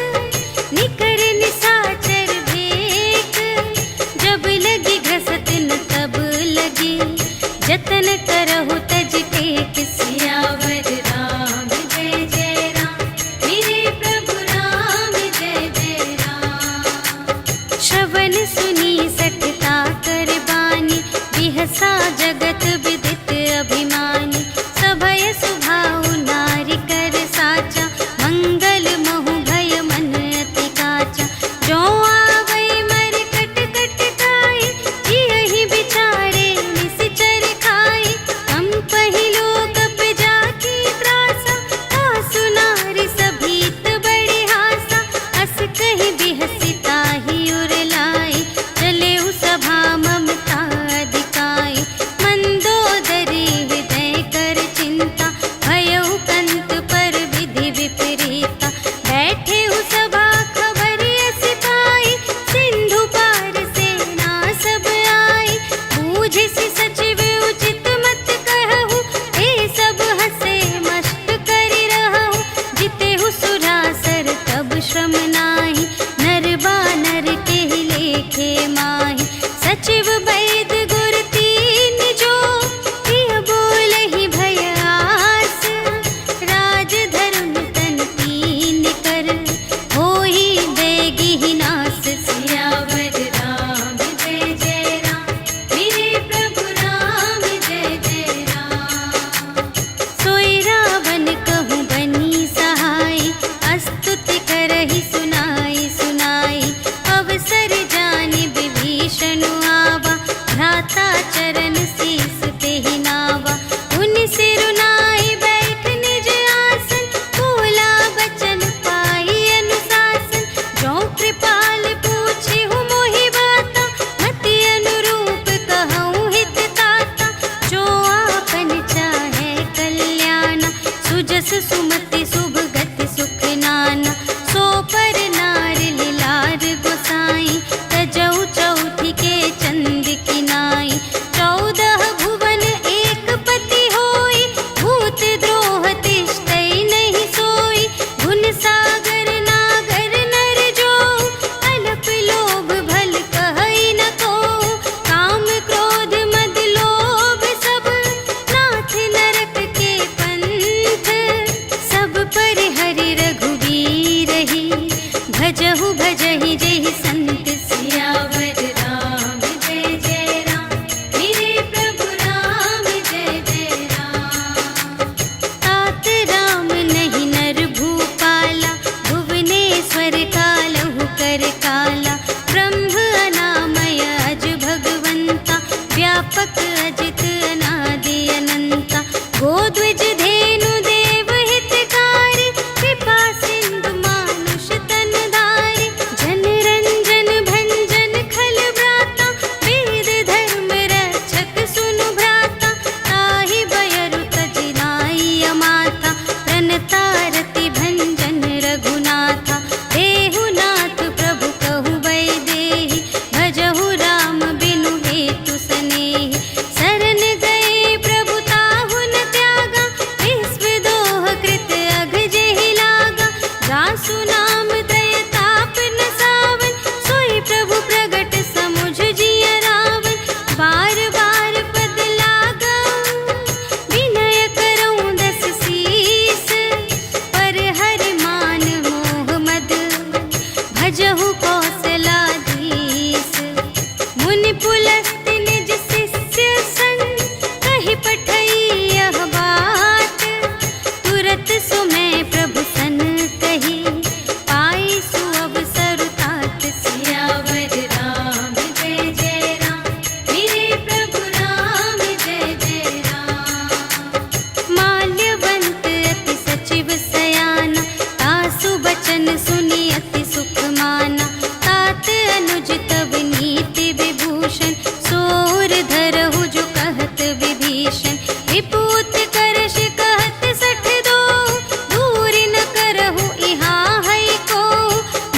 A: नर कालहु कर काला, ब्रह्म अनामय अज भगवंता, व्यापक अजित अनादि अनंता, गोद्विज धेनु देव हितकारी, कृपा सिंधु मानुष तन धारी, जन रंजन भंजन खल व्राता, वेद धर्म रक्षक सुनु भ्राता, ताहि बयरु तजि नाई माता, प्रणतारति भंजन रघुनाथा, देहुनाथ प्रभु कहु वैदेही, भजहु राम बिनु हेतु सनेही, शरण गए प्रभु ताहु न त्यागा, विश्व दोह कृत अघ जेहि लागा, जासु नाम दय ताप न सावन, सोई प्रभु प्रगट समुझ जिय रावण, बार बार पद लागा विनय करऊं दस सीस, पर हरि मान मोह मद, भजहु कौशलाधीश, मुनि पुलस्त्य निज शिष्य संग, कहि पठई यह बात, तुरत सुमय प्रभु सन कही, पाई सुअवसर तात, सियावर राम जय जय राम, मेरे प्रभु राम जय जय राम। माल्यवंत अति सचिव सयाना, तासु बचन सुनि अति सुख माना, तात अनुज तब नीति विभूषण, सोर धरहु जो कहत विभीषण, विपूत करश कहत सठ दो, दूर न करहु इहाँ है को,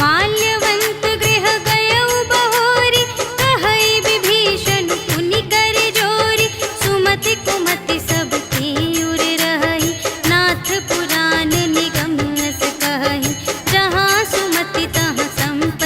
A: माल्यवंत गृह गयउ बहोरी, कहई विभीषण पुनि कर जोरी, सुमति कुमति सब की उर रही, नाथ पुराण निगम अस कहई, जहाँ सुमति तहाँ संपत्ति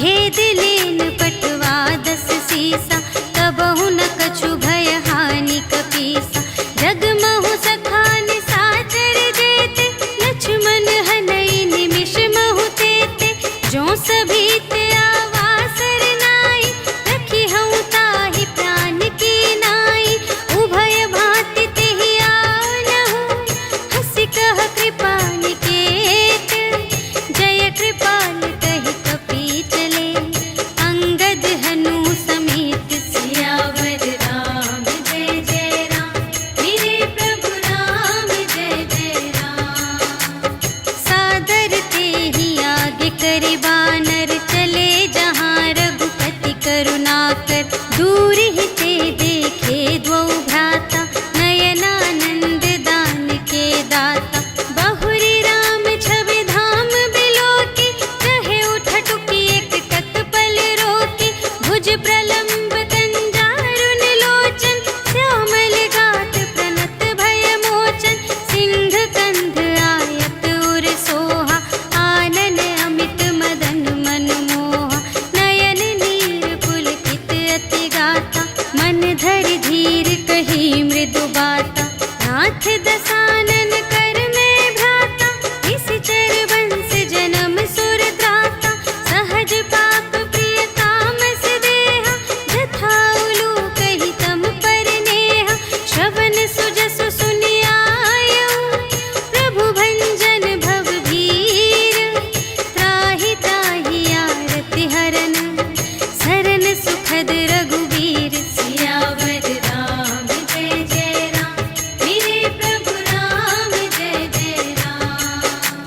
A: भेद लेन पटवा 10 सीसा, तबहु न कछु भय हानि कपीसा। जगमहु सखान साचर जेते, लक्ष्मण हनई निमिष महु तेते। जो सभीत आवासर नाई, रखी हूँ ताहि प्राण की नाई। उभय भांति तेहि आनहु, हंसि कह कृपा निकेत। जय कृपाल कहि कपी चले, अंगद हनु समेत। सियावर राम जय जय राम, मेरे प्रभु राम जय जय राम। सादर तेहि आगे करे बानर, चले जहाँ रघुपति करुणाकर। दूर ही ते देखे द्वौ भ्राता, नयनानंद दान के दाता। बहुरी राम छवि धाम बिलोके, कहे उठटुकी एक तत्पल रोके। भुज प्रलंब कंजारुन लोचन, श्यामल गात प्रणत भय मोचन। सिंह कंध आयत उर सोहा, आनन अमित मदन मनमोहा। नयन नीर पुलकित अति गाता, मन धरि धीर कही मृदु बाता। नाथ दसानन कर में भ्राता, निश्चर वंश जन्म सुर त्राता। सहज पाप प्रिय तामस देहा, जथा उलूक ही तम पर नेहा। श्रवण सुजसु सुनि आयऊ, प्रभु भंजन भव भीर। त्राहि त्राहि आरति हरन, सरन सुखद रघुवीर। सियावर राम जय जय राम, मेरे प्रभु राम जय जय राम।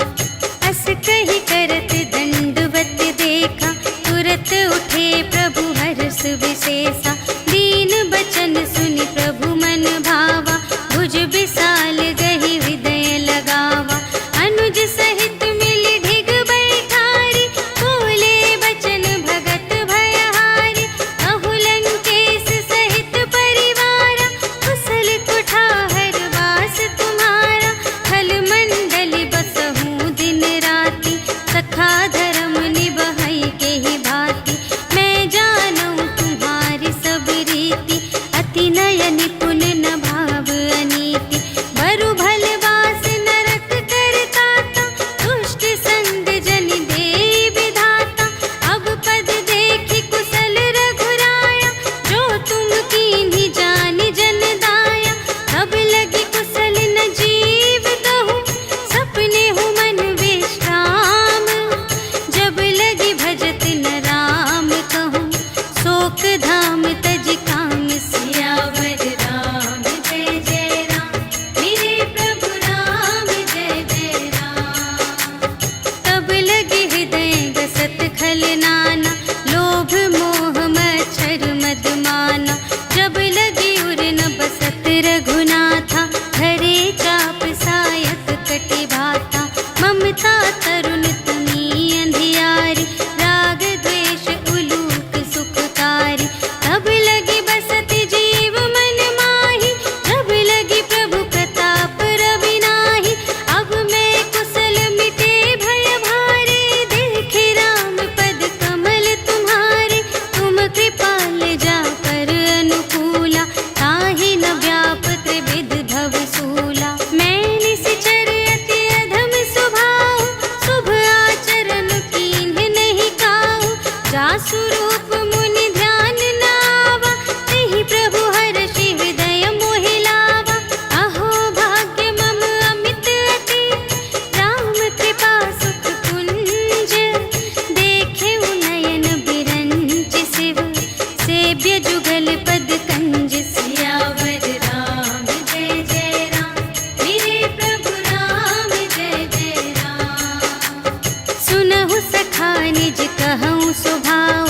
A: अस कहि करत दंडवत देखा, तुरत उठे प्रभु हर्ष विशेषा। दीन बचन सुनि प्रभु मन भावा, भुज विशाल गहि हृदय लगावा। अनुज सहित मिलि ढिग बैठारी, बोले बचन भगत भयहारी। कहु लंकेश सहित परिवारा, कुशल कुठार वास तुम्हारा। खल मंडल बसहु दिन राति, सखा धर्म निबहै केहि भांति। मैं जानऊँ तुम्हारी सब रीति, अति नय निपुण न भाव अनीति। बरु भल वास नरक करताता, दुष्ट संग जन देई विधाता। अब पद देखि कुशल रघुराया, जो तुम कीन्ही जानि जन दाया। अब लगी कुशल न जीव कहूँ, सपने हूँ मन विश्राम। जब लगी भजत न राम कहूँ, शोक धाम तज काम। सियावर राम जय जय राम, मेरे प्रभु राम जय जय राम। तब लगे हृदय गसत खल नाना, लोभ मोह मच्छर मद माना। जब लगे उर न बसत रघुनाथा, धरे चाप सायक कटि भाता। ममता तरुण तुमी अंधियारी, राग द्वेष उलूक सुखकारी। तब लगी बसत जीव मन माही, जब लगी प्रभु प्रताप रवि नाही। अब मैं कुशल मिटे भय भारे, देखे राम पद कमल तुम्हारे। तुम कृपाल जा पर अनुकूला, ताहि न व्याप त्रिविध भव सूला। मैं निश्चर अति अधम स्वभाव, शुभ आचरण कीन्ह नहीं काहू। जासु रूप मुनि ध्यान न आवा, तेहि प्रभु हर्षि हृदय मोहि लावा। अहो भाग्य मम अमित अति, राम कृपा सुख कुंज। देखे नयन बिरंच शिव, सेव्य जुगल पद कंज। सियावर राम जय जय राम, मेरे प्रभु राम जय जय राम। सुनहु सखा निज कहऊँ स्वभाव,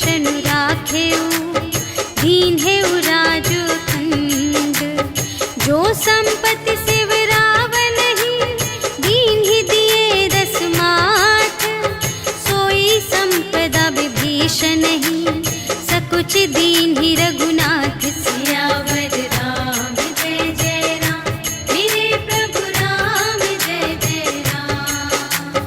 A: विभीषण राखेऊ, दीन है राज अखंड। जो संपत्ति शिव रावण ही, दीन ही दिए 10 माथ। सोई संपदा विभीषण ही, सकुच दीन ही रघुनाथ। सियावर राम जय जय राम, मेरे प्रभु राम जय जय राम।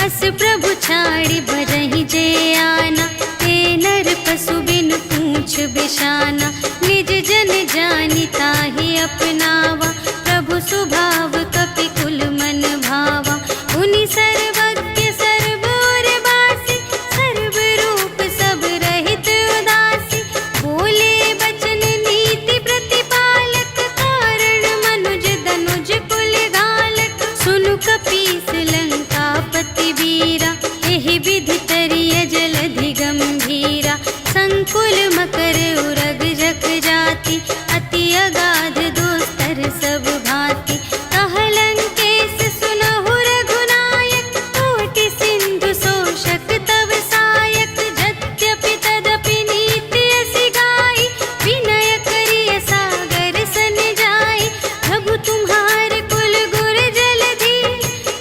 A: अस प्रभु छाड़ी भरहि जय आना, ते नर पशु बिन पूछ बिशाना। निज जन जानि ताहि अपनावा, प्रभु स्वभाव कपि कुल मन भावा। उनि सर्वज्ञ सर्व और बासी, सर्व रूप सब रहित उदासी। बोले बचन नीति प्रतिपालक, कारण मनुज धनुज कुल घालक। सुनु कपीस लंकापति वीरा, एहि विधि तरिय जलधि गंभीरा। संकुल मकर उरग जख जाति, अति अगाध दोस्तर सब भांति। कह लंकेश सुनहु रघुनायक, कोटि सिंधु शोषक तव सायक। यद्यपि तदपि नीति असि गाई, विनय करिय सागर सन जाई। प्रभु तुम्हार कुल गुर जलधि,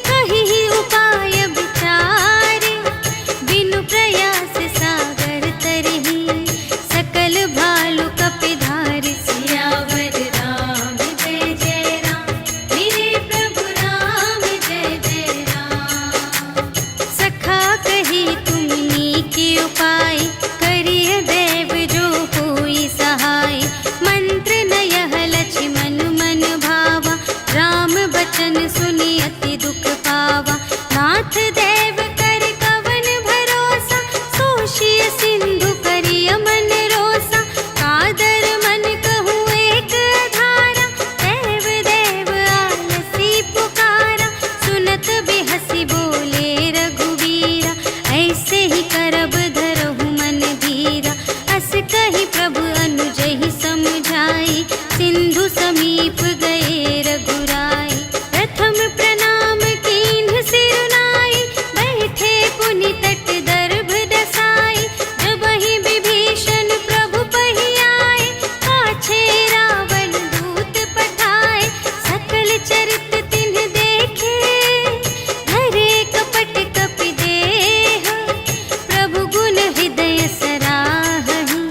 A: कहिहि उपाय विचारे। बिनु प्रयास सागर तरहि, सकल भालु कपिधारि। सियावर राम जय जय राम, मेरे प्रभु राम जय जय राम। सखा कही तुमनी के उपाय, करिय देव जो होई सहाय। मंत्र नयह लक्ष्मण मन भावा, राम बचन सुनि अति दुख पावा। नाथ देव कर कवन भरोसा, सोषिय सिंधु करिय मन रोसा। कादर मन कहूँ एक अधारा, देव देव आलसी पुकारा। सुनत बिहसी बोले रघुवीरा, ऐसे ही करब धरहु मन धीरा। अस कही प्रभु अनुजहि समझाई, सिंधु समीप गए रघुराई। प्रथम प्रणाम कीन्ह सिरुनाई, बैठे पुनि तट दर्भ दसाई। जबहि विभीषण प्रभु पहि आए, पाछे रावण दूत पठाए। सकल चरित तिन्ह देखे, धरे कपट कपि देह। प्रभु गुण हृदय सराहहि,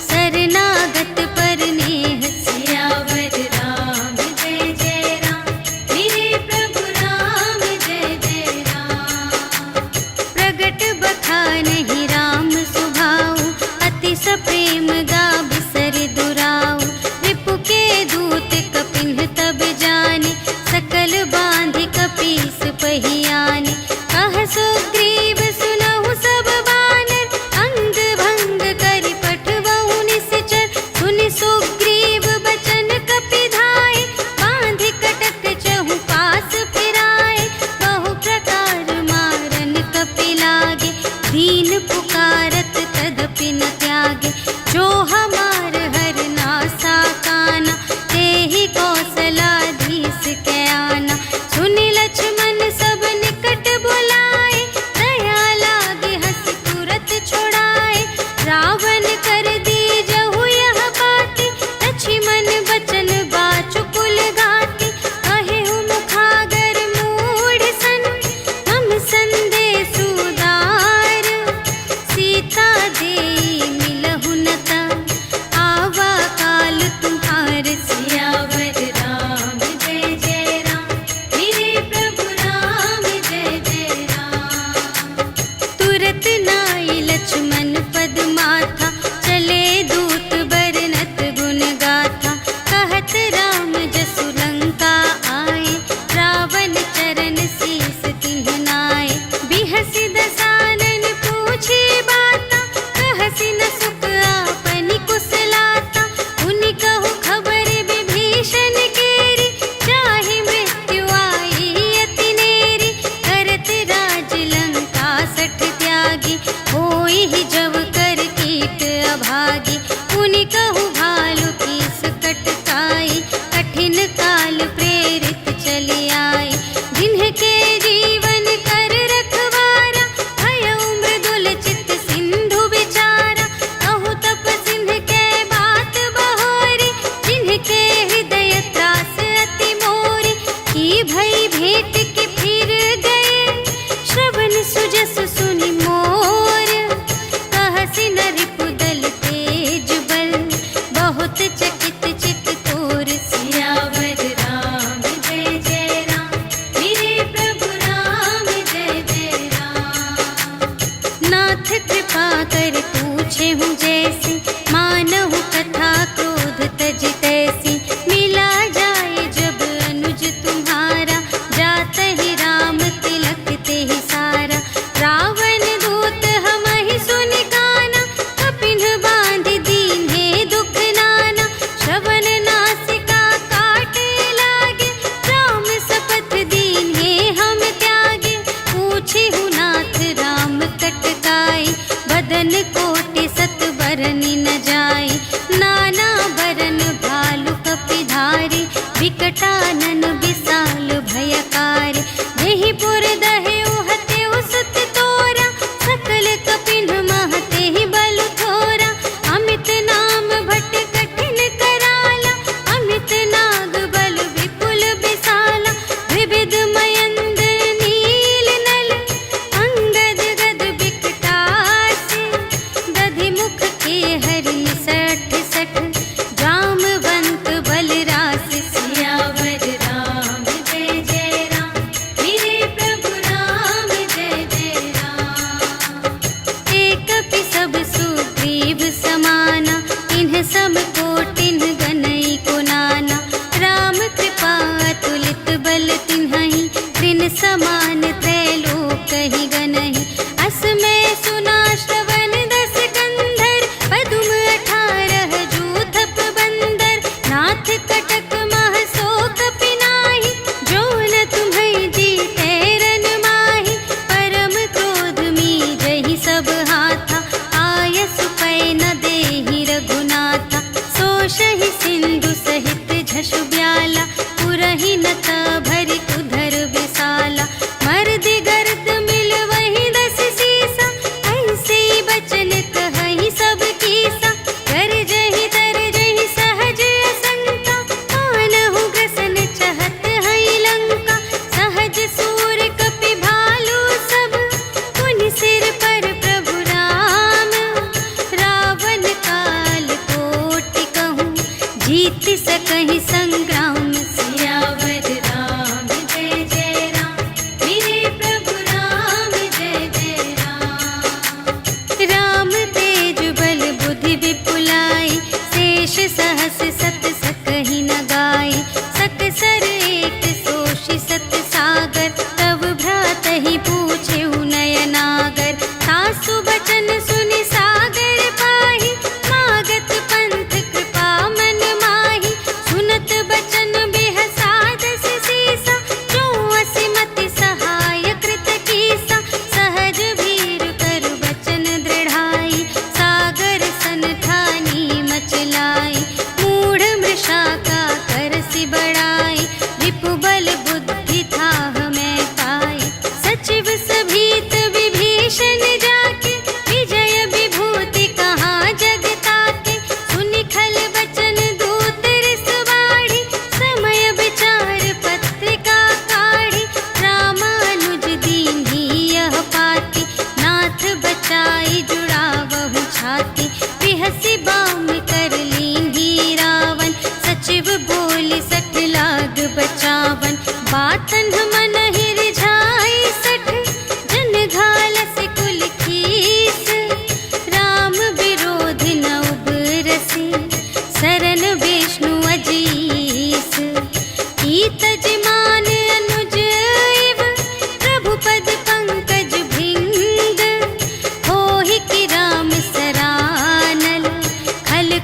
A: शरणागत पर नेह। सियावर राम जय जय राम, मेरे प्रभु राम जय जय राम। प्रगट बखानहि राम सुभाऊ, अति सप्रेम गा बिसर दुराऊ। रिपु के दूत कपिन्ह तब जाने, सकल बांधि कपीस पहि आने। कह सुग्रीव सुनहु सब बानर, अंग भंग करि पठवहु निश्चर। सुनि सुग्रीव बचन कपिधाय, बांधि कटक चहु पास फिराए। बहु प्रकार मारन कपि लागे, दीन पुकारत तदपि न त्यागे। जो हमार हर नासा काना, तेहि कौशलाधीश के आना। सुनि लक्ष्मण सब निकट बुलाए, दया लागे हँसि तुरत छुड़ाए। रावण कर दीजहु यह बाती, लक्ष्मण बचन बाचु कुल घाती। कहेहु मुखागर मूढ़ सन, हम संदेश उदार। सीता देई मिलहु न ता, आवा काल तुम्हार। सियावर राम जय जय राम, मेरे प्रभु राम जय जय राम। तुरत नाई लक्ष्मण पद माथा, चले दूत बरनत गुण गाथा। कहत राम जसु लंका आए, रावण चरण शीस तिन्ह नाए। बिहसि दसानन पूछे बाता, कहसि न सुख आपनि कुशलाता। उनि कहु खबर विभीषण केरी, चाहे मृत्यु आई अति नेरी। करत राज लंका सठ त्यागी, होई ही जब कर कीट अभागी। उनि कहु भालु कीस कटकाई, कठिन काल प्रेरित चली आई। जिन्हके जीवन कर रखवारा, भयउ मृदुल चित सिंधु विचारा। ऐसी, मानहु कथा क्रोध तज तैसी। मिला जाए जब अनुज तुम्हारा, जात ही राम तिलक ते ही सारा। रावण दूत हमहि सुनि काना, कपिन बांध दीन्हे दुख नाना। श्रवण नासिका काटे लागे, राम शपथ दीन्हे हम त्यागे। पूछिहु नाथ राम कटकाई, बदन कोटि सत बरनि न जाई। नाना बरन भालु कपिधारी, विकटानन विशाल भयकारी। देहि पुर दहेउ हतेउ सुत तोरा, सकल कपिन महते ही बल थोरा। अमित नाम भट कठिन कराला, अमित नाग बल विपुल विशाला। विविध मयंद्र नील नल, अंगद गद विकटासी। दधि मुख के हरि सठ सठ, जामवंत बलरासी। सियावर राम जय जय राम, मेरे प्रभु राम जय जय राम। एक कपि सब सुग्रीव समाना, इन्ह सब कोटिन्ह गनई को नाना। राम कृपा अतुलित बल तिन्हहि, त्रिन समान त्रैलोक ही गनहि। अस मैं सुना श्रवण दस कंधर, पदुम 18 जूथप बंदर। नाथ कटक मह सो कपि नाही, जो न तुम्है जीतै रन माही। परम क्रोध मीजहि सब हाथा, आयसु पै न देहि रघुनाथा। सोषहि सिंधु सहित झषु ब्याला, पुरहि नत भरि उधर विशाला। मर्दि गर्द मिल वही 10 सीसा, ऐसे बचन कहहि सब कीसा। गरजहि तरजहि सहज असंका, मानहु ग्रसन चहत हई लंका। सहज सूर कपि भालु सब, पुनि सिर पर प्रभु राम। रावण काल कोटि कहूँ, जीत सकहि संग्राम। सियावर राम जय जय राम, मेरे प्रभु राम जय जय राम। राम तेज बल बुद्धि विपुलाई, शेष सहस सत सकहि न गाई। सकसर एक सोषि सत सागर, तब भ्रातहि पूछेउ नयनागर। सासु बचन सुनि सागर पाहि, मागत पंथ कृपा मन माहि। सुनत बचन बिहसा 10 सीसा, जो असिमति सहाय कृत कीसा। सहज भीर कर बचन दृढ़ाई, सागर सन ठानी मचलाई। मूढ़ मृषा का करसि बड़ाई, रिपु बल बुद्धि थाह मैं पाई। सचिव सभीत विभीषण जाके, विजय विभूति कहाँ जग ताके। सुनि खल बचन दूत रिस बाढ़ी, समय विचार पत्रिका काढ़ी। रामानुज दीन्ही यह पाती, नाथ बचाई जुड़ावहु छाती। बिहसि बाम कर लीन्ही रावण, सचिव बोलि सठ लाग बचावन। बातन मन ही रिझाई 60, जन घालसि कुल खीस। राम विरोध न उबरसि, सरन विष्णु अजीस। ईतज मान अनुज इव, प्रभु पद पंकज भृंग। होहि कि राम सरानल, खल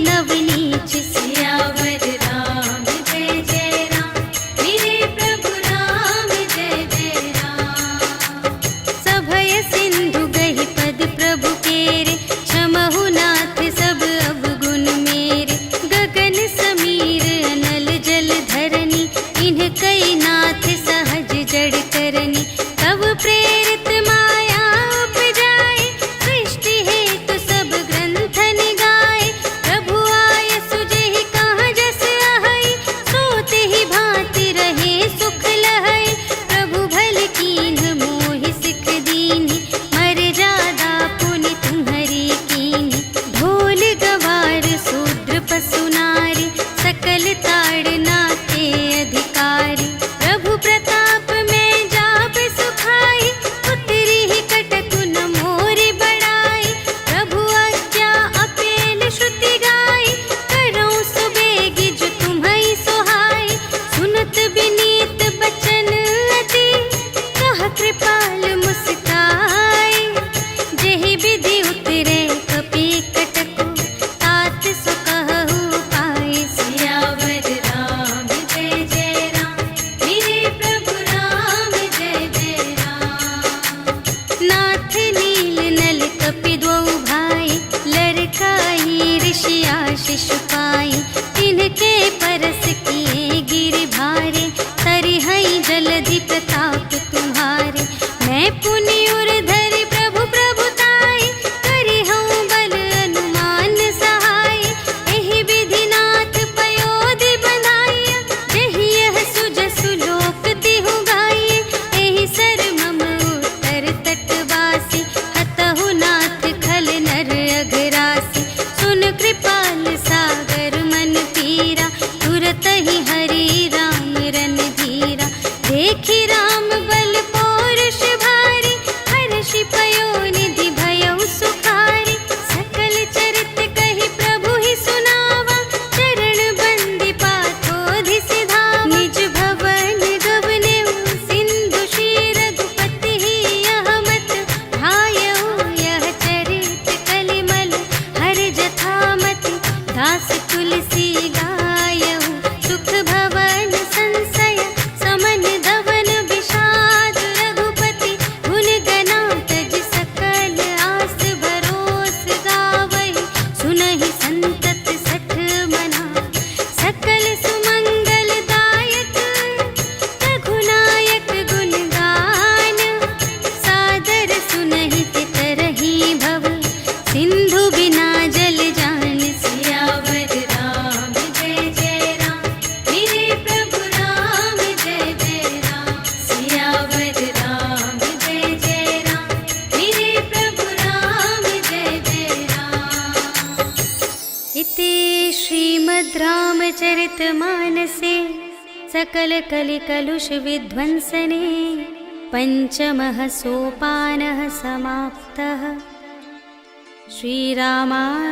A: नवनीच सियावर राम जय जय राम मेरे प्रभु राम जय जय राम। सभय सिंधु गहि पद प्रभु केरे क्षमहु नाथ सब अवगुण मेरे। गगन समीर अनल जल धरनी इन्ह कई नाथ सहज जड़ करनी। तब प्रेरित माया उपजाए सृष्टि हेतु सब ग्रंथन गाए। प्रभु आय सुजेहि कहाँ जस आहै सोते ही भांति रहे सुख लहै। प्रभु भल कीन्ह मोहि सिख दीन्हि मर्यादा पुनि तुम्हरी कीन्हि। ढोल गवार शूद्र पशु नारी सकल ताड़ना के अधिकारी। प्रभु प्रताप में जाप सुखाई उतरी ही कटकु न मोरि बड़ाई। प्रभु आज्ञा अपेल श्रुति गाई करऊँ सुबेगी जो तुम्है सोहाई। सुनत विनीत बचन अति कह कृपाल मुस्काई। जेहि विधि उतरे कपि कटकु तात सो कहु पाई। सियावर राम जय जय राम मेरे प्रभु राम जय जय राम। नाथ नील नल कपि द्वौ भाई लरकाई ऋषि आशीष पाई। तिनके परस किए गिरि भारे तरिहै जलधि प्रताप तुम्हारे। मैं पुनि उर धरि प्रभु प्रभुताई करिहउँ बल अनुमान सहाय। एहि विधि नाथ पयोधि बंधाइया जेहि यह सुजसु लोक तिहु गाइए। एहि सर मम उत्तर तटवासी हतहु नाथ खल नर अघरासी। सुन कृपाल सागर मन पीरा तुरत ही हरि राम रन धीरा। देखि राम बल पौरुष भारी हर्षि पयोनिधि भयउ सुखारी। सकल चरित कहि प्रभु ही सुनावा चरण बंदी पाथोधि सिधावा। निज भवन गवनेउ सिंधु श्री रघुपति ही यह मत ढायउ। यह चरित कलिमल हर जथामति दास तुलसी गायउ। सुख भवन संशय समन धवन विषाद रघुपति गुण गना तज सकल आस भरोस गावहि। सुनहि संतत सठ मना सकल सुमंगल दायक रघुनायक गुण गान। सादर सुनहि तितरहि भव सिंधु बिना जल जान। सियावर राम जय जय राम मेरे प्रभु राम जय जय राम। सियावर राम जय जय राम मेरे प्रभु राम जय जय राम। इति श्रीमद् रामचरितमानसे सकल कलि कलुष विध्वंसने पंचमः सोपानः समाप्तः। श्रीरामार्पणमस्तु।